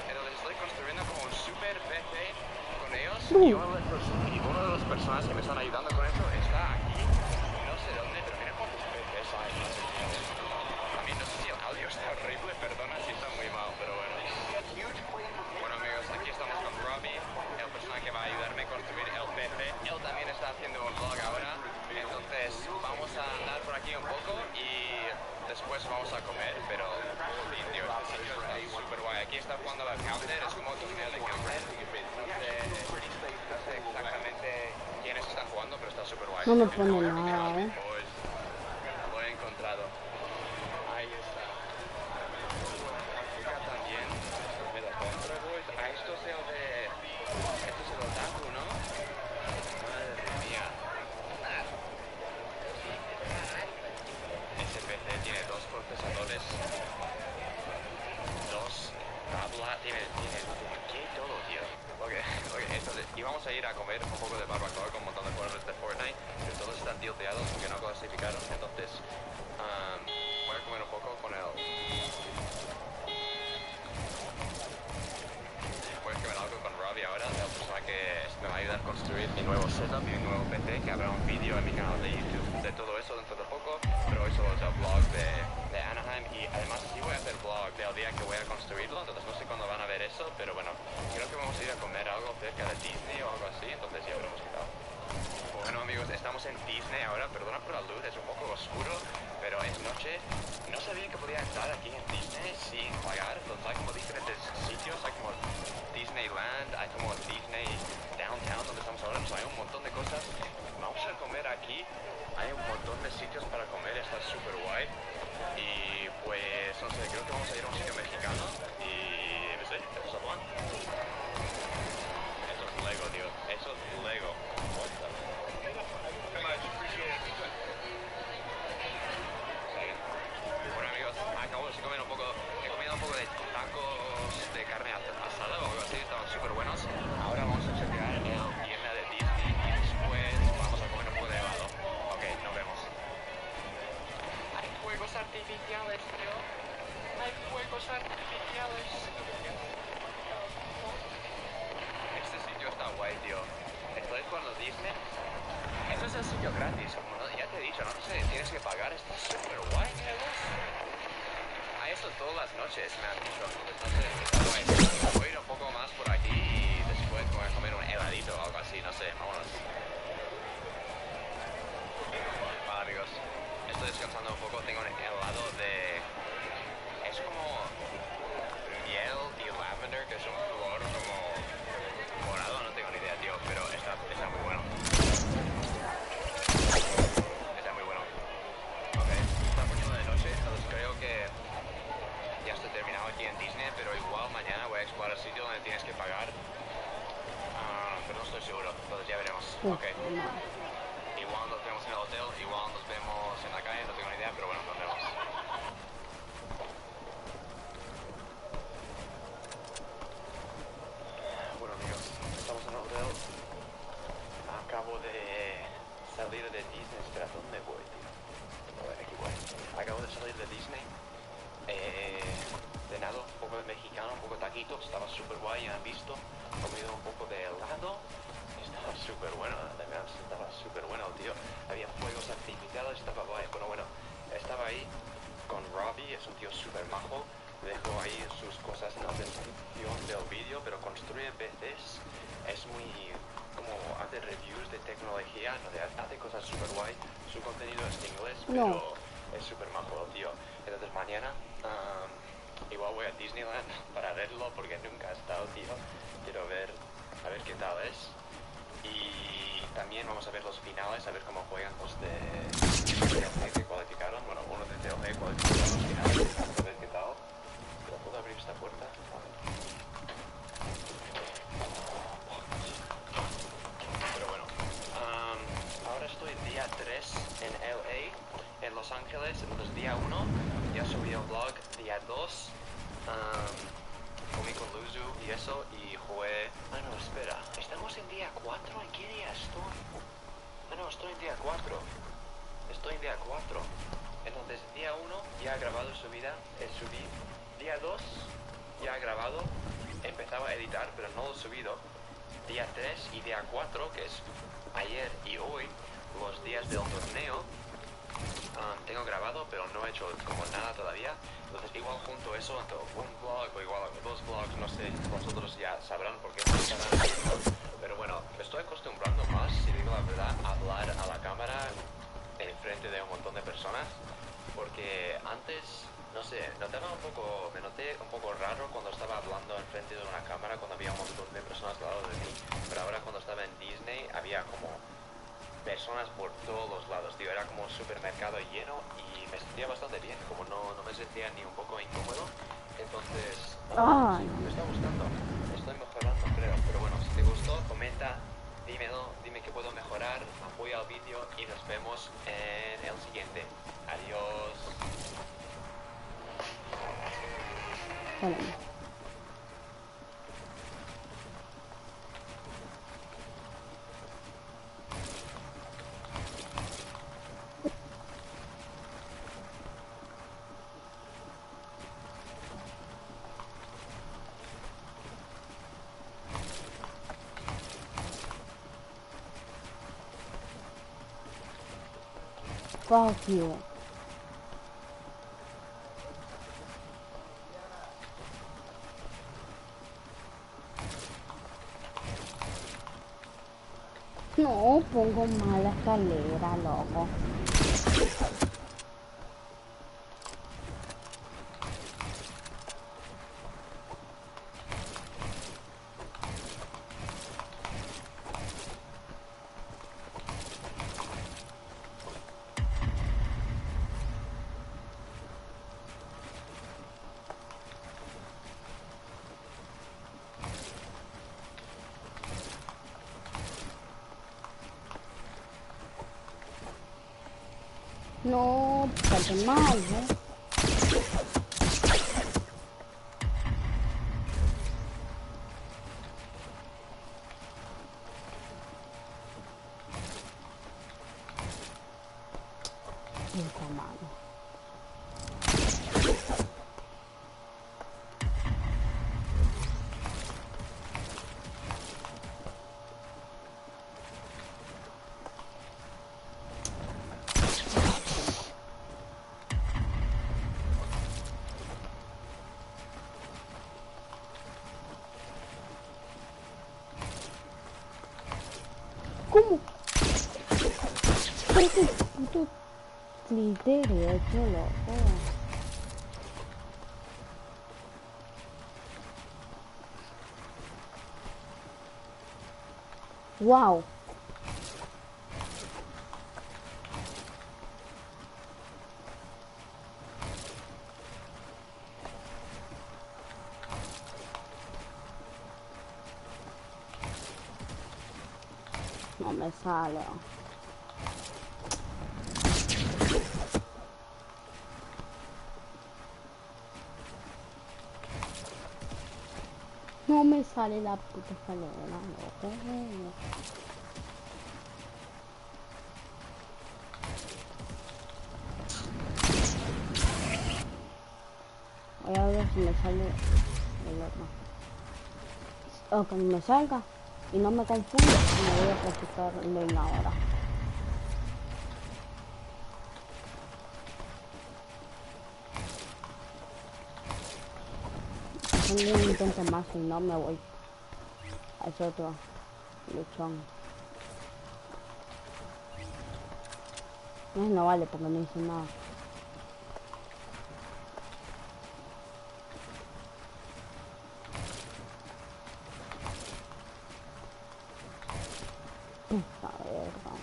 Entonces estoy construyendo como un super PC con ellos y una de las personas que me están ayudando con esto está aquí, no sé dónde, pero mira cuántos PCs hay. A mí no sé si el audio está horrible, perdona si está muy mal, pero bueno. Bueno amigos, aquí estamos con Robbie, el persona que va a ayudarme a construir el PC. Él también está haciendo un vlog ahora, entonces vamos a andar por aquí un poco y después vamos a comer, pero tío, este sitio está súper guay. Aquí está jugando al Counter, es como torneo de Counter. No sé exactamente quiénes están jugando, pero está súper guay. No me pone nada, Lo he encontrado. Ahí está. Acá también. Me lo compro, boys. Esto es el de... Esto es el otaku, ¿no? Madre mía. Ese PC tiene 2 procesadores. 2 tablas. Tiene todo, tío. Ok, entonces íbamos a ir a comer un poco de barbacoa con un montón de jugadores de Fortnite, pero todos están tilteados porque no clasificaron, entonces voy a comer un poco con el... Voy a comer algo con Robbie ahora, la persona que me va a ayudar a construir mi nuevo setup, mi nuevo PC, que habrá un vídeo en mi canal de YouTube de todo eso dentro de poco, pero hoy solo es el vlog de Anaheim y además sí voy a hacer vlog del día que voy a construirlo, entonces no sé cuándo van a ver eso, pero bueno, creo que vamos a ir a comer algo cerca de Disney o algo así, entonces ya veremos qué tal. Bueno amigos, estamos en Disney ahora, perdona por la luz, es un poco oscuro, pero es noche. No sabía que podía estar aquí en Disney sin pagar, entonces hay como diferentes sitios, hay como Disneyland, hay como Disney Downtown donde estamos ahora, pues hay un montón de cosas. Vamos a comer aquí, hay un montón de sitios para comer, está súper guay. Y pues, no sé, creo que vamos a ir a un sitio mexicano y no sé, eso es plan. Eso es Lego, tío, eso es Lego. Bueno amigos, acabo de comer un poco, he comido un poco de tacos de carne asada o algo así, estaban súper buenos. Ahora vamos a chequear el tienda de Disney y después vamos a comer un poco de helado. Ok, nos vemos. Hay fuegos artificiales, tío. Hay fuegos artificiales. Este sitio está guay, tío. Estoy jugando Disney. Esto es el sitio gratis, como ya te he dicho, no sé, tienes que pagar, está súper guay, amigos. A eso todas las noches me han dicho, entonces no sé, está guay. Voy a ir un poco más por aquí y después voy a comer un heladito o algo así, no sé, vámonos. Vale amigos, estoy descansando un poco, tengo un helado de... Es como miel y lavender, que es un color como morado, no tengo ni idea, tío, pero está muy bueno. Está muy bueno. Ok, está poniendo de noche, entonces creo que ya estoy terminado aquí en Disney, pero igual mañana voy a explorar el sitio donde tienes que pagar. Pero no estoy seguro, entonces ya veremos. Ok. Igual nos vemos en el hotel, igual nos vemos en la calle, no tengo ni idea, pero bueno, nos vemos. Bueno amigos, estamos en el hotel. Acabo de salir de Disney. Espera, ¿dónde voy, tío? A ver, aquí voy. Acabo de salir de Disney. De nada. bonito, estaba súper guay, han visto, comido un poco de helado, estaba súper bueno, de verdad, estaba súper bueno, tío. Había fuegos artificiales, estaba guay. Bueno, estaba ahí con Robbie, es un tío súper majo, dejó ahí sus cosas en la descripción del vídeo, pero construye PCs, es muy, como hace reviews de tecnología, no, hace cosas súper guay, su contenido es en inglés, pero es súper majo, tío. Entonces mañana igual voy a Disneyland para verlo porque nunca he estado, tío. Quiero ver, a ver qué tal es. Y también vamos a ver los finales, a ver cómo juegan los de TLG que cualificaron. Bueno, uno de TLG cualificó los finales, a ver qué tal. ¿Pero puedo abrir esta puerta? Pero bueno, ahora estoy día 3 en LA, en Los Ángeles. Entonces día 1 ya subí el vlog, día 2 comí con Luzu y eso, y jugué... Ah, no, espera, estamos en día 4, ¿en qué día estoy? Ah, no, estoy en día 4. Estoy en día 4. Entonces, día 1 ya he grabado subida, subí. Día 2 ya he grabado, empezaba a editar, pero no lo he subido. Día 3 y día 4, que es ayer y hoy, los días del torneo, tengo grabado, pero no he hecho como nada todavía. Entonces igual junto eso, un vlog o igual 2 vlogs, no sé, vosotros ya sabrán por qué no estarán. Pero bueno, me estoy acostumbrando más, si digo la verdad, a hablar a la cámara en frente de un montón de personas, porque antes, no sé, me noté un poco raro cuando estaba hablando en frente de una cámara, cuando había un montón de personas al lado de mí, pero ahora cuando estaba en Disney había como personas por todos los lados, tío, era como un supermercado lleno y me sentía bastante bien, como no me sentía ni un poco incómodo, entonces sí, me está gustando, estoy mejorando creo, pero bueno, si te gustó, comenta, dime qué puedo mejorar, apoya el vídeo y nos vemos en el siguiente. Adiós. Fuck you. No, pongo mala escalera, loco. No, parece mal, ¿eh? Puta madre. ¿Cómo? ¿Pero qué puto criterio hecho, loco? Wow. No me sale. No me sale la puta escalera, loco. Voy a ver si me sale el otro. O que me salga y no me confunda, me voy a practicar lane ahora. Un intento más y no me voy a ese otro luchón. No vale porque no hice nada. Puta verga.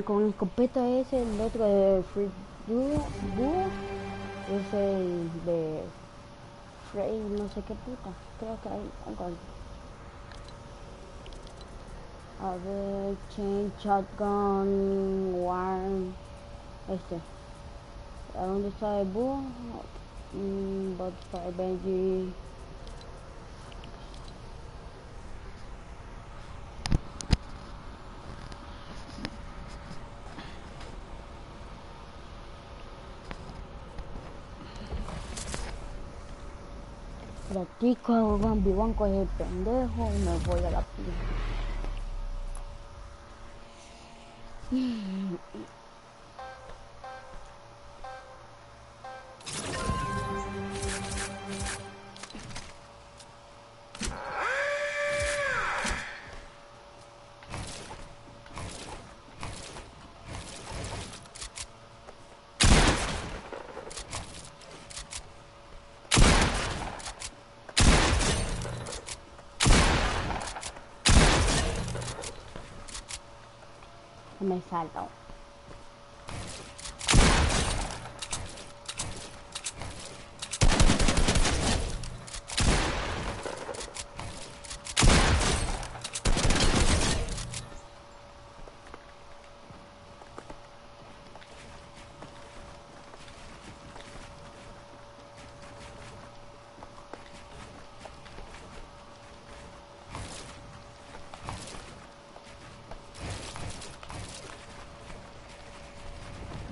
Con escopeta es el otro de Free Boo, es el de Frey, no sé qué puta, creo que hay algo ahí. A ver, Chain, Shotgun, Warm, ¿a dónde está el Boo? Botfire, Benji. Practico 1v1 con el pendejo y me voy a la pista. Me salto.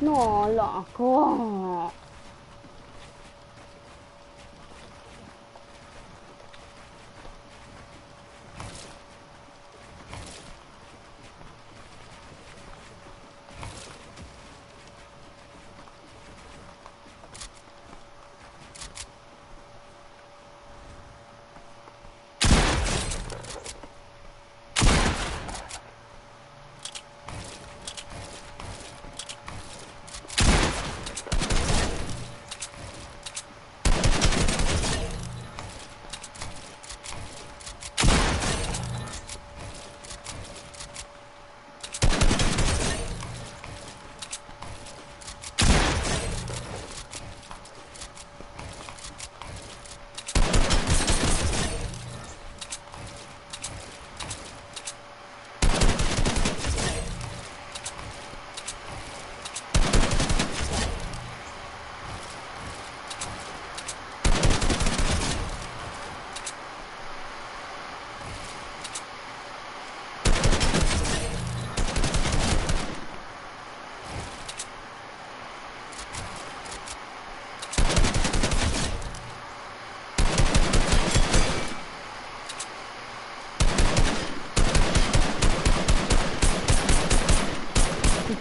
No, loco.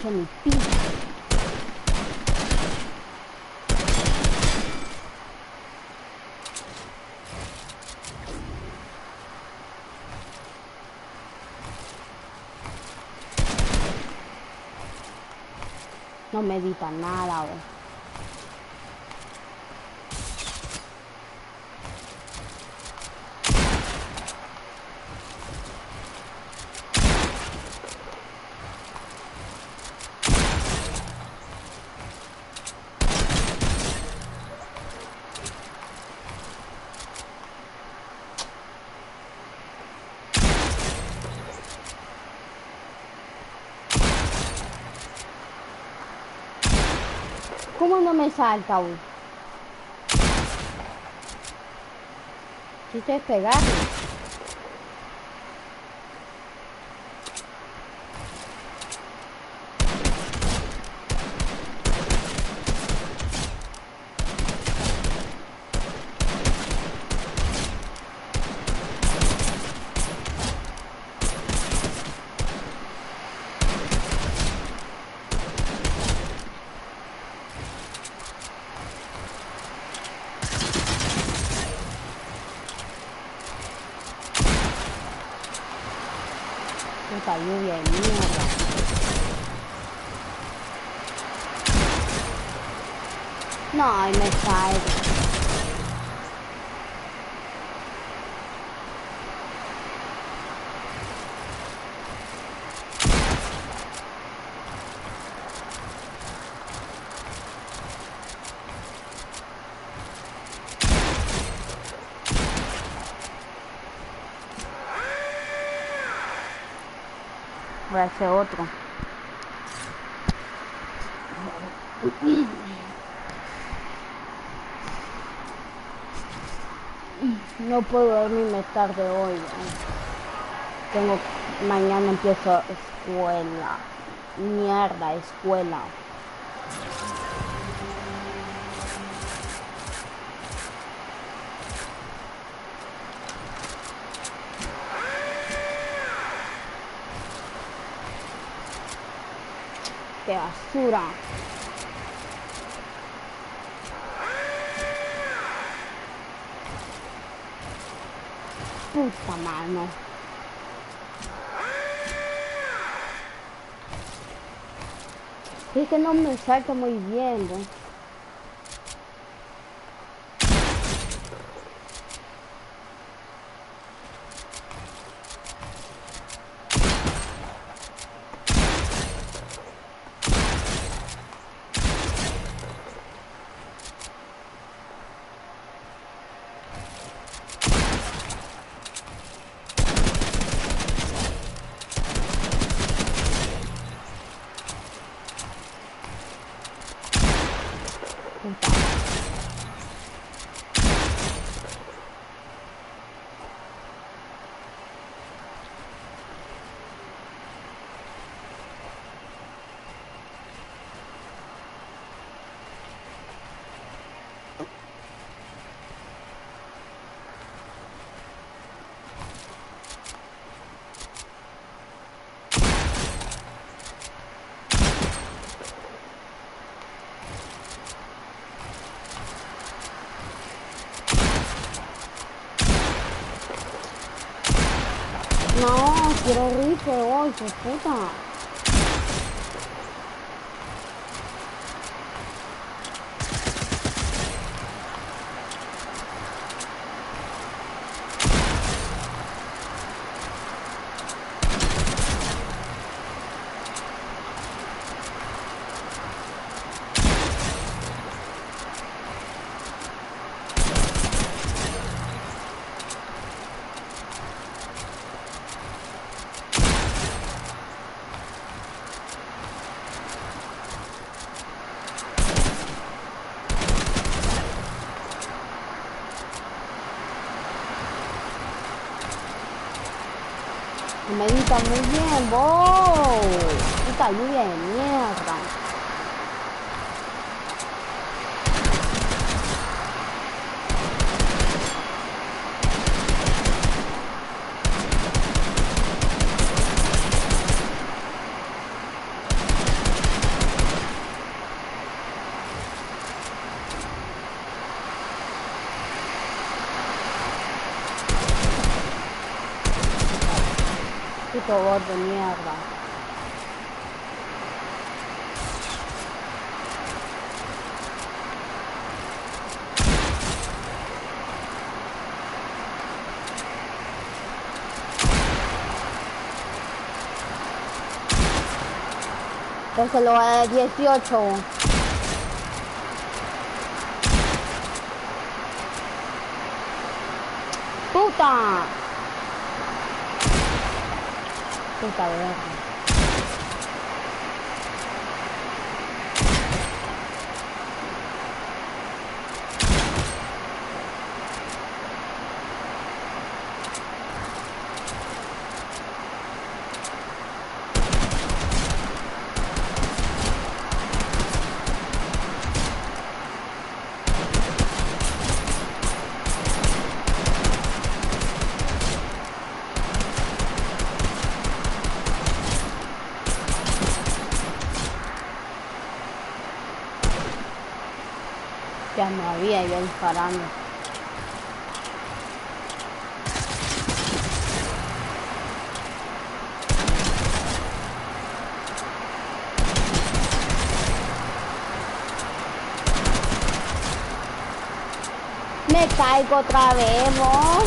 Mi pija. No medita nada, güey. ¿Cómo no me salta, güey? Necesito pegarle. Puta lluvia de mierda. No, y me caigo. Voy a hacer otro. No puedo dormirme tarde hoy. Mañana empiezo escuela. Mierda, escuela. ¡Qué basura! Puta mano. Es que no me salta muy bien, ¿no? No, quiero rifle hoy, qué puta. Me grita muy bien, wow. Puta lluvia de mierda. Puto bot de mierda. Entonces lo de 18. Puta. Puta verga. Ya no había yo disparando. Me caigo otra vez, vos.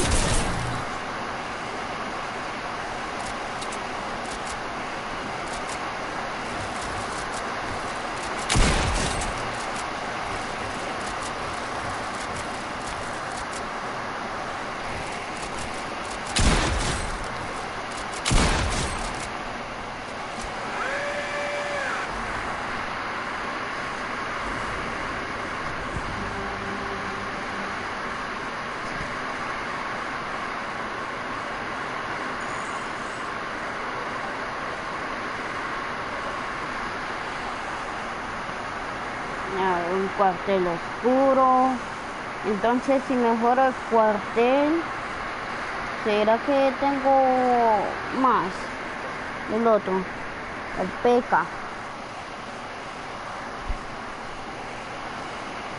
Un cuartel oscuro. Entonces, si mejoro el cuartel, ¿será que tengo más? El otro, el PK.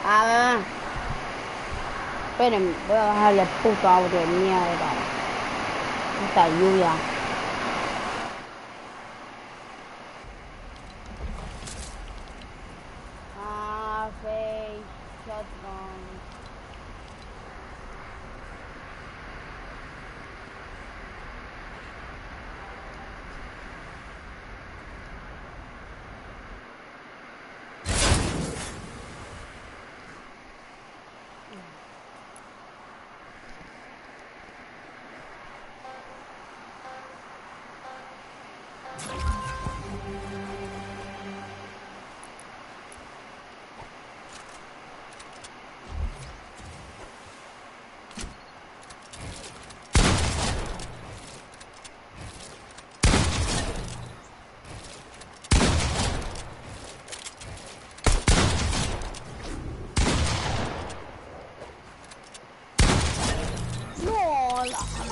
A ver. Esperen, voy a bajarle el puto audio de mierda. Esta lluvia.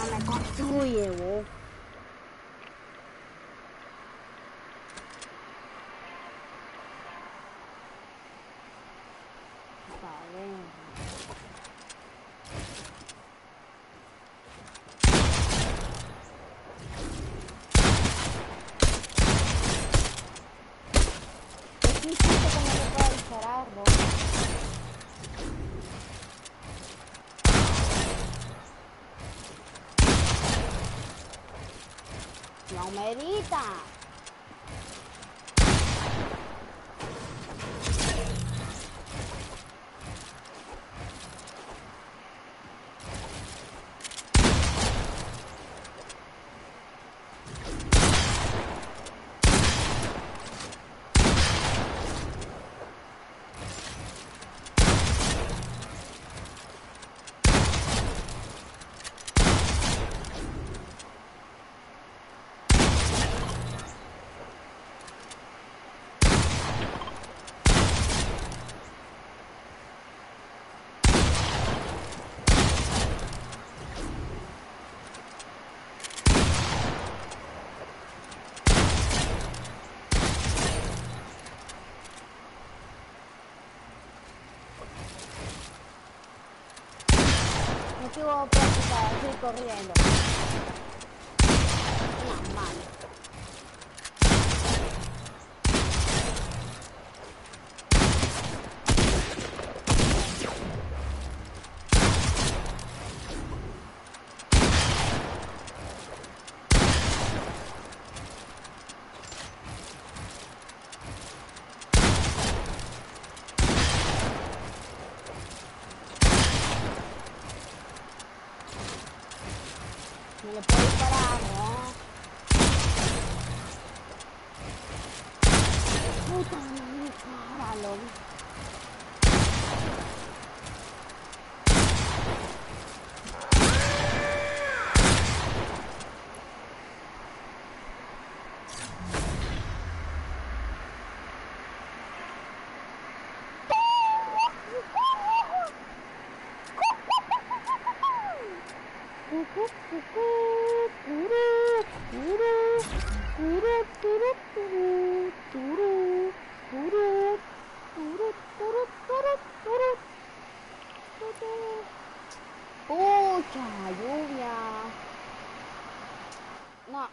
Me construye, vos. No medita. Estuvo práctica, estoy corriendo. Una mano. Me le puedo disparar, ¿no? Puta, no me dispáralo. Cucú, cucú. Mucha lluvia. No.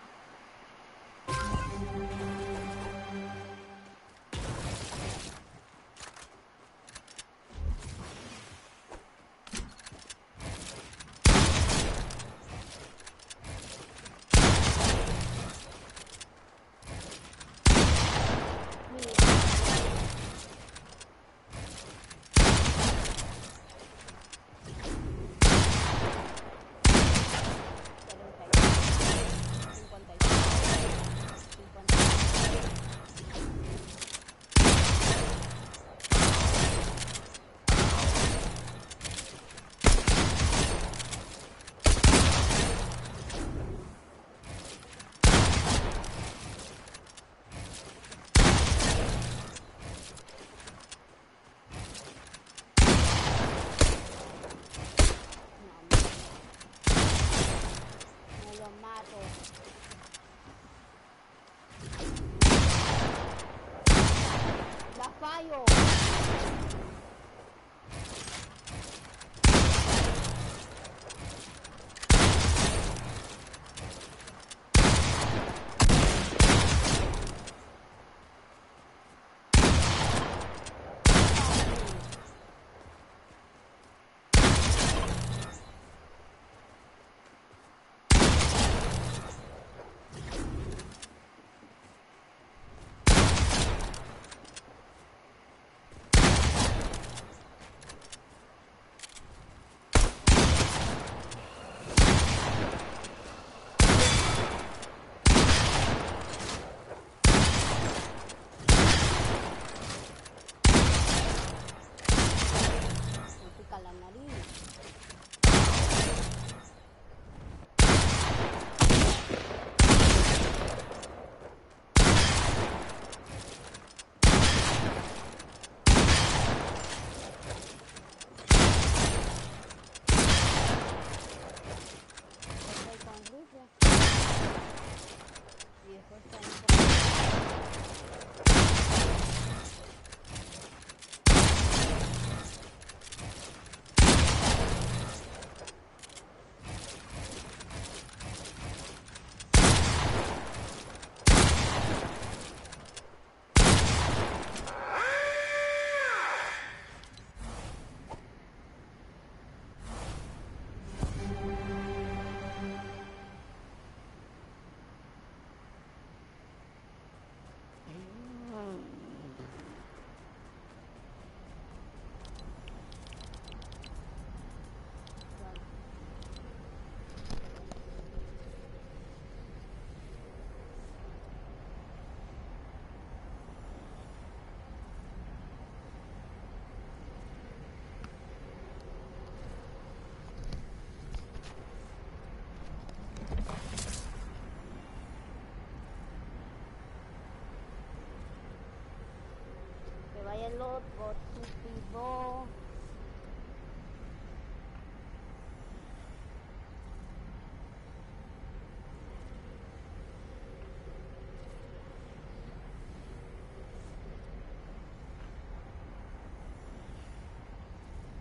Vaya lot positivo.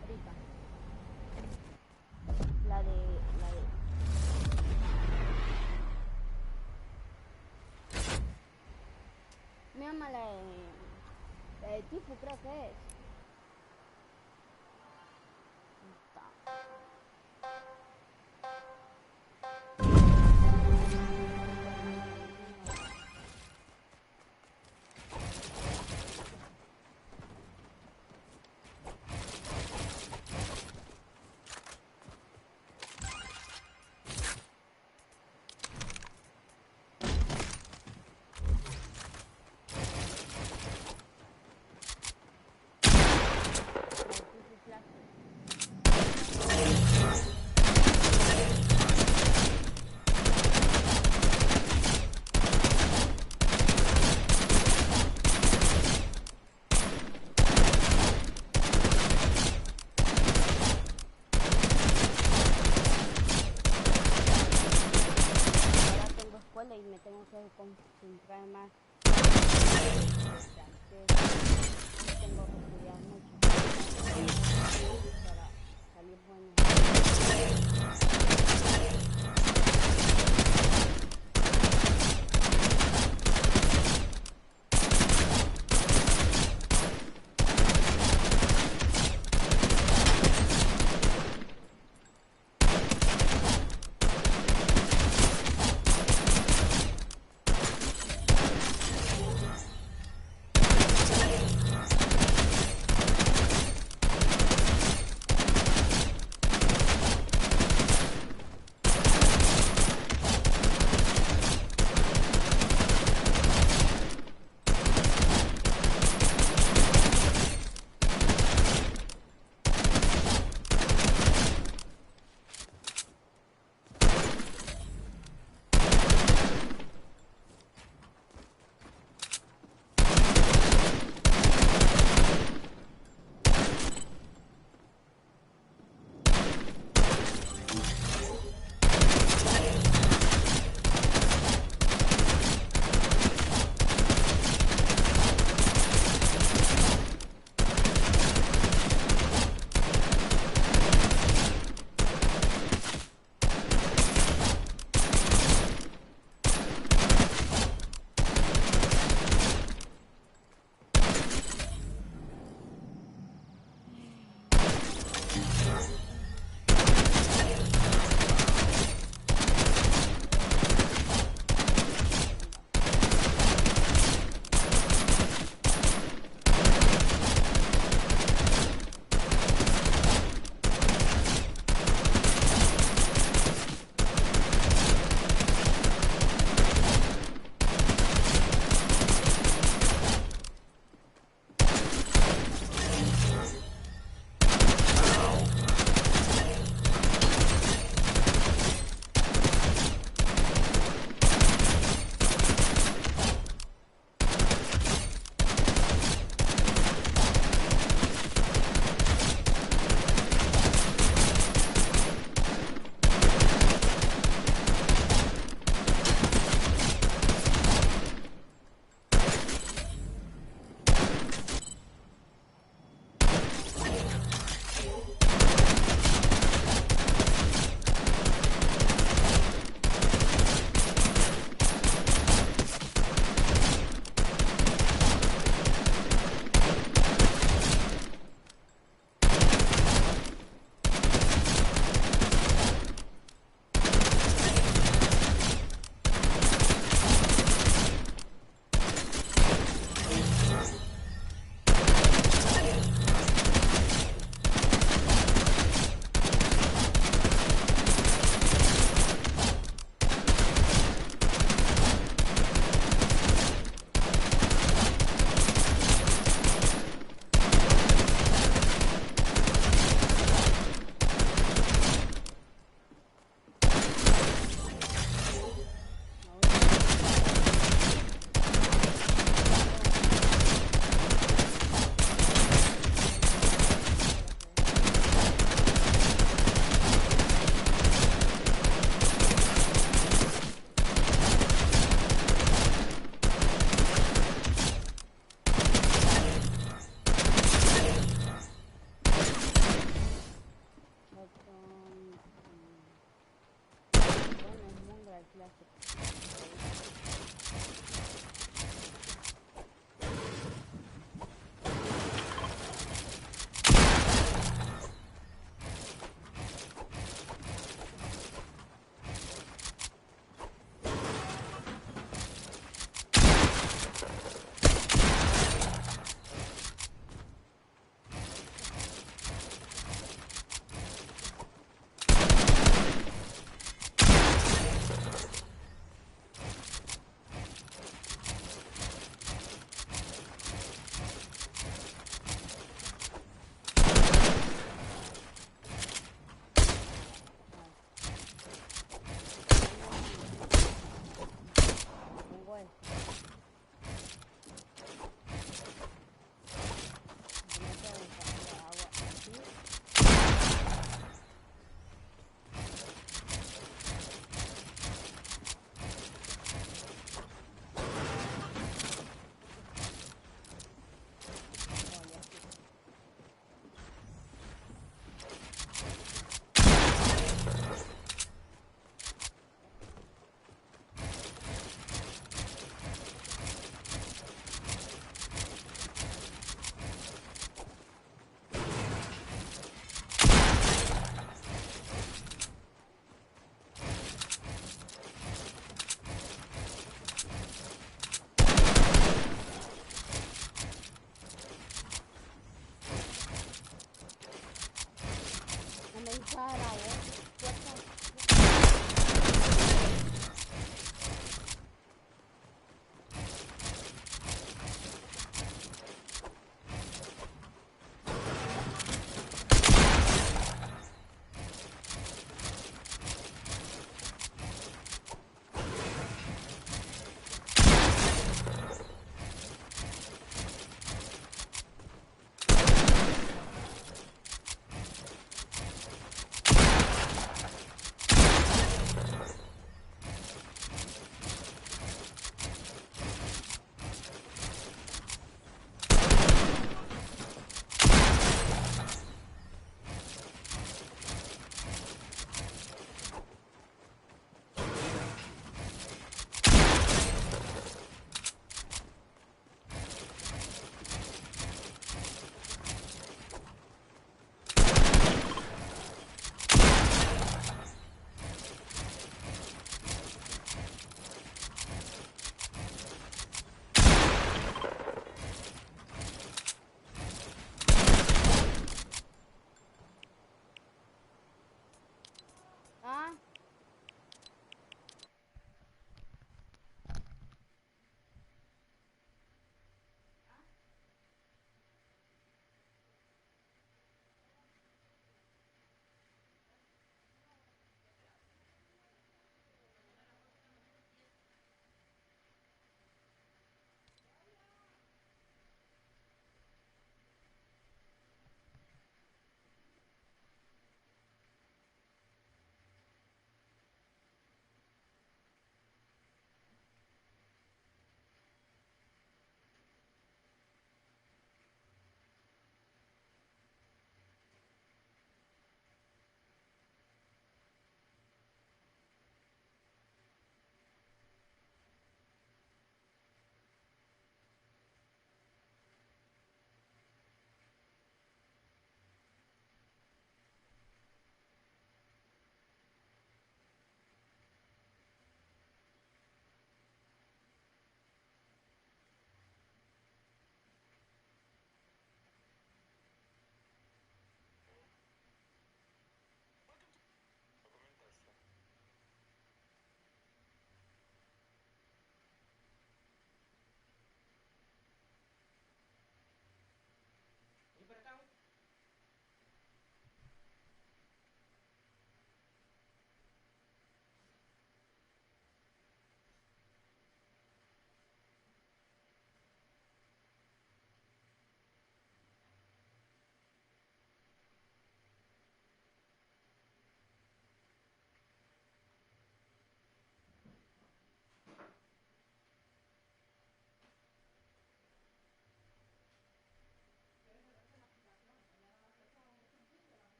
Ahorita. La de mi mamá la de tipo creo que es. Y me tengo que concentrar más. Tengo que estudiar mucho para salir bueno.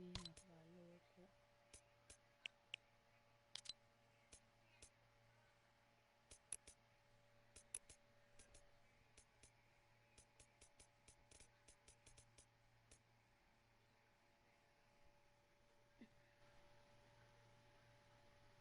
Sí.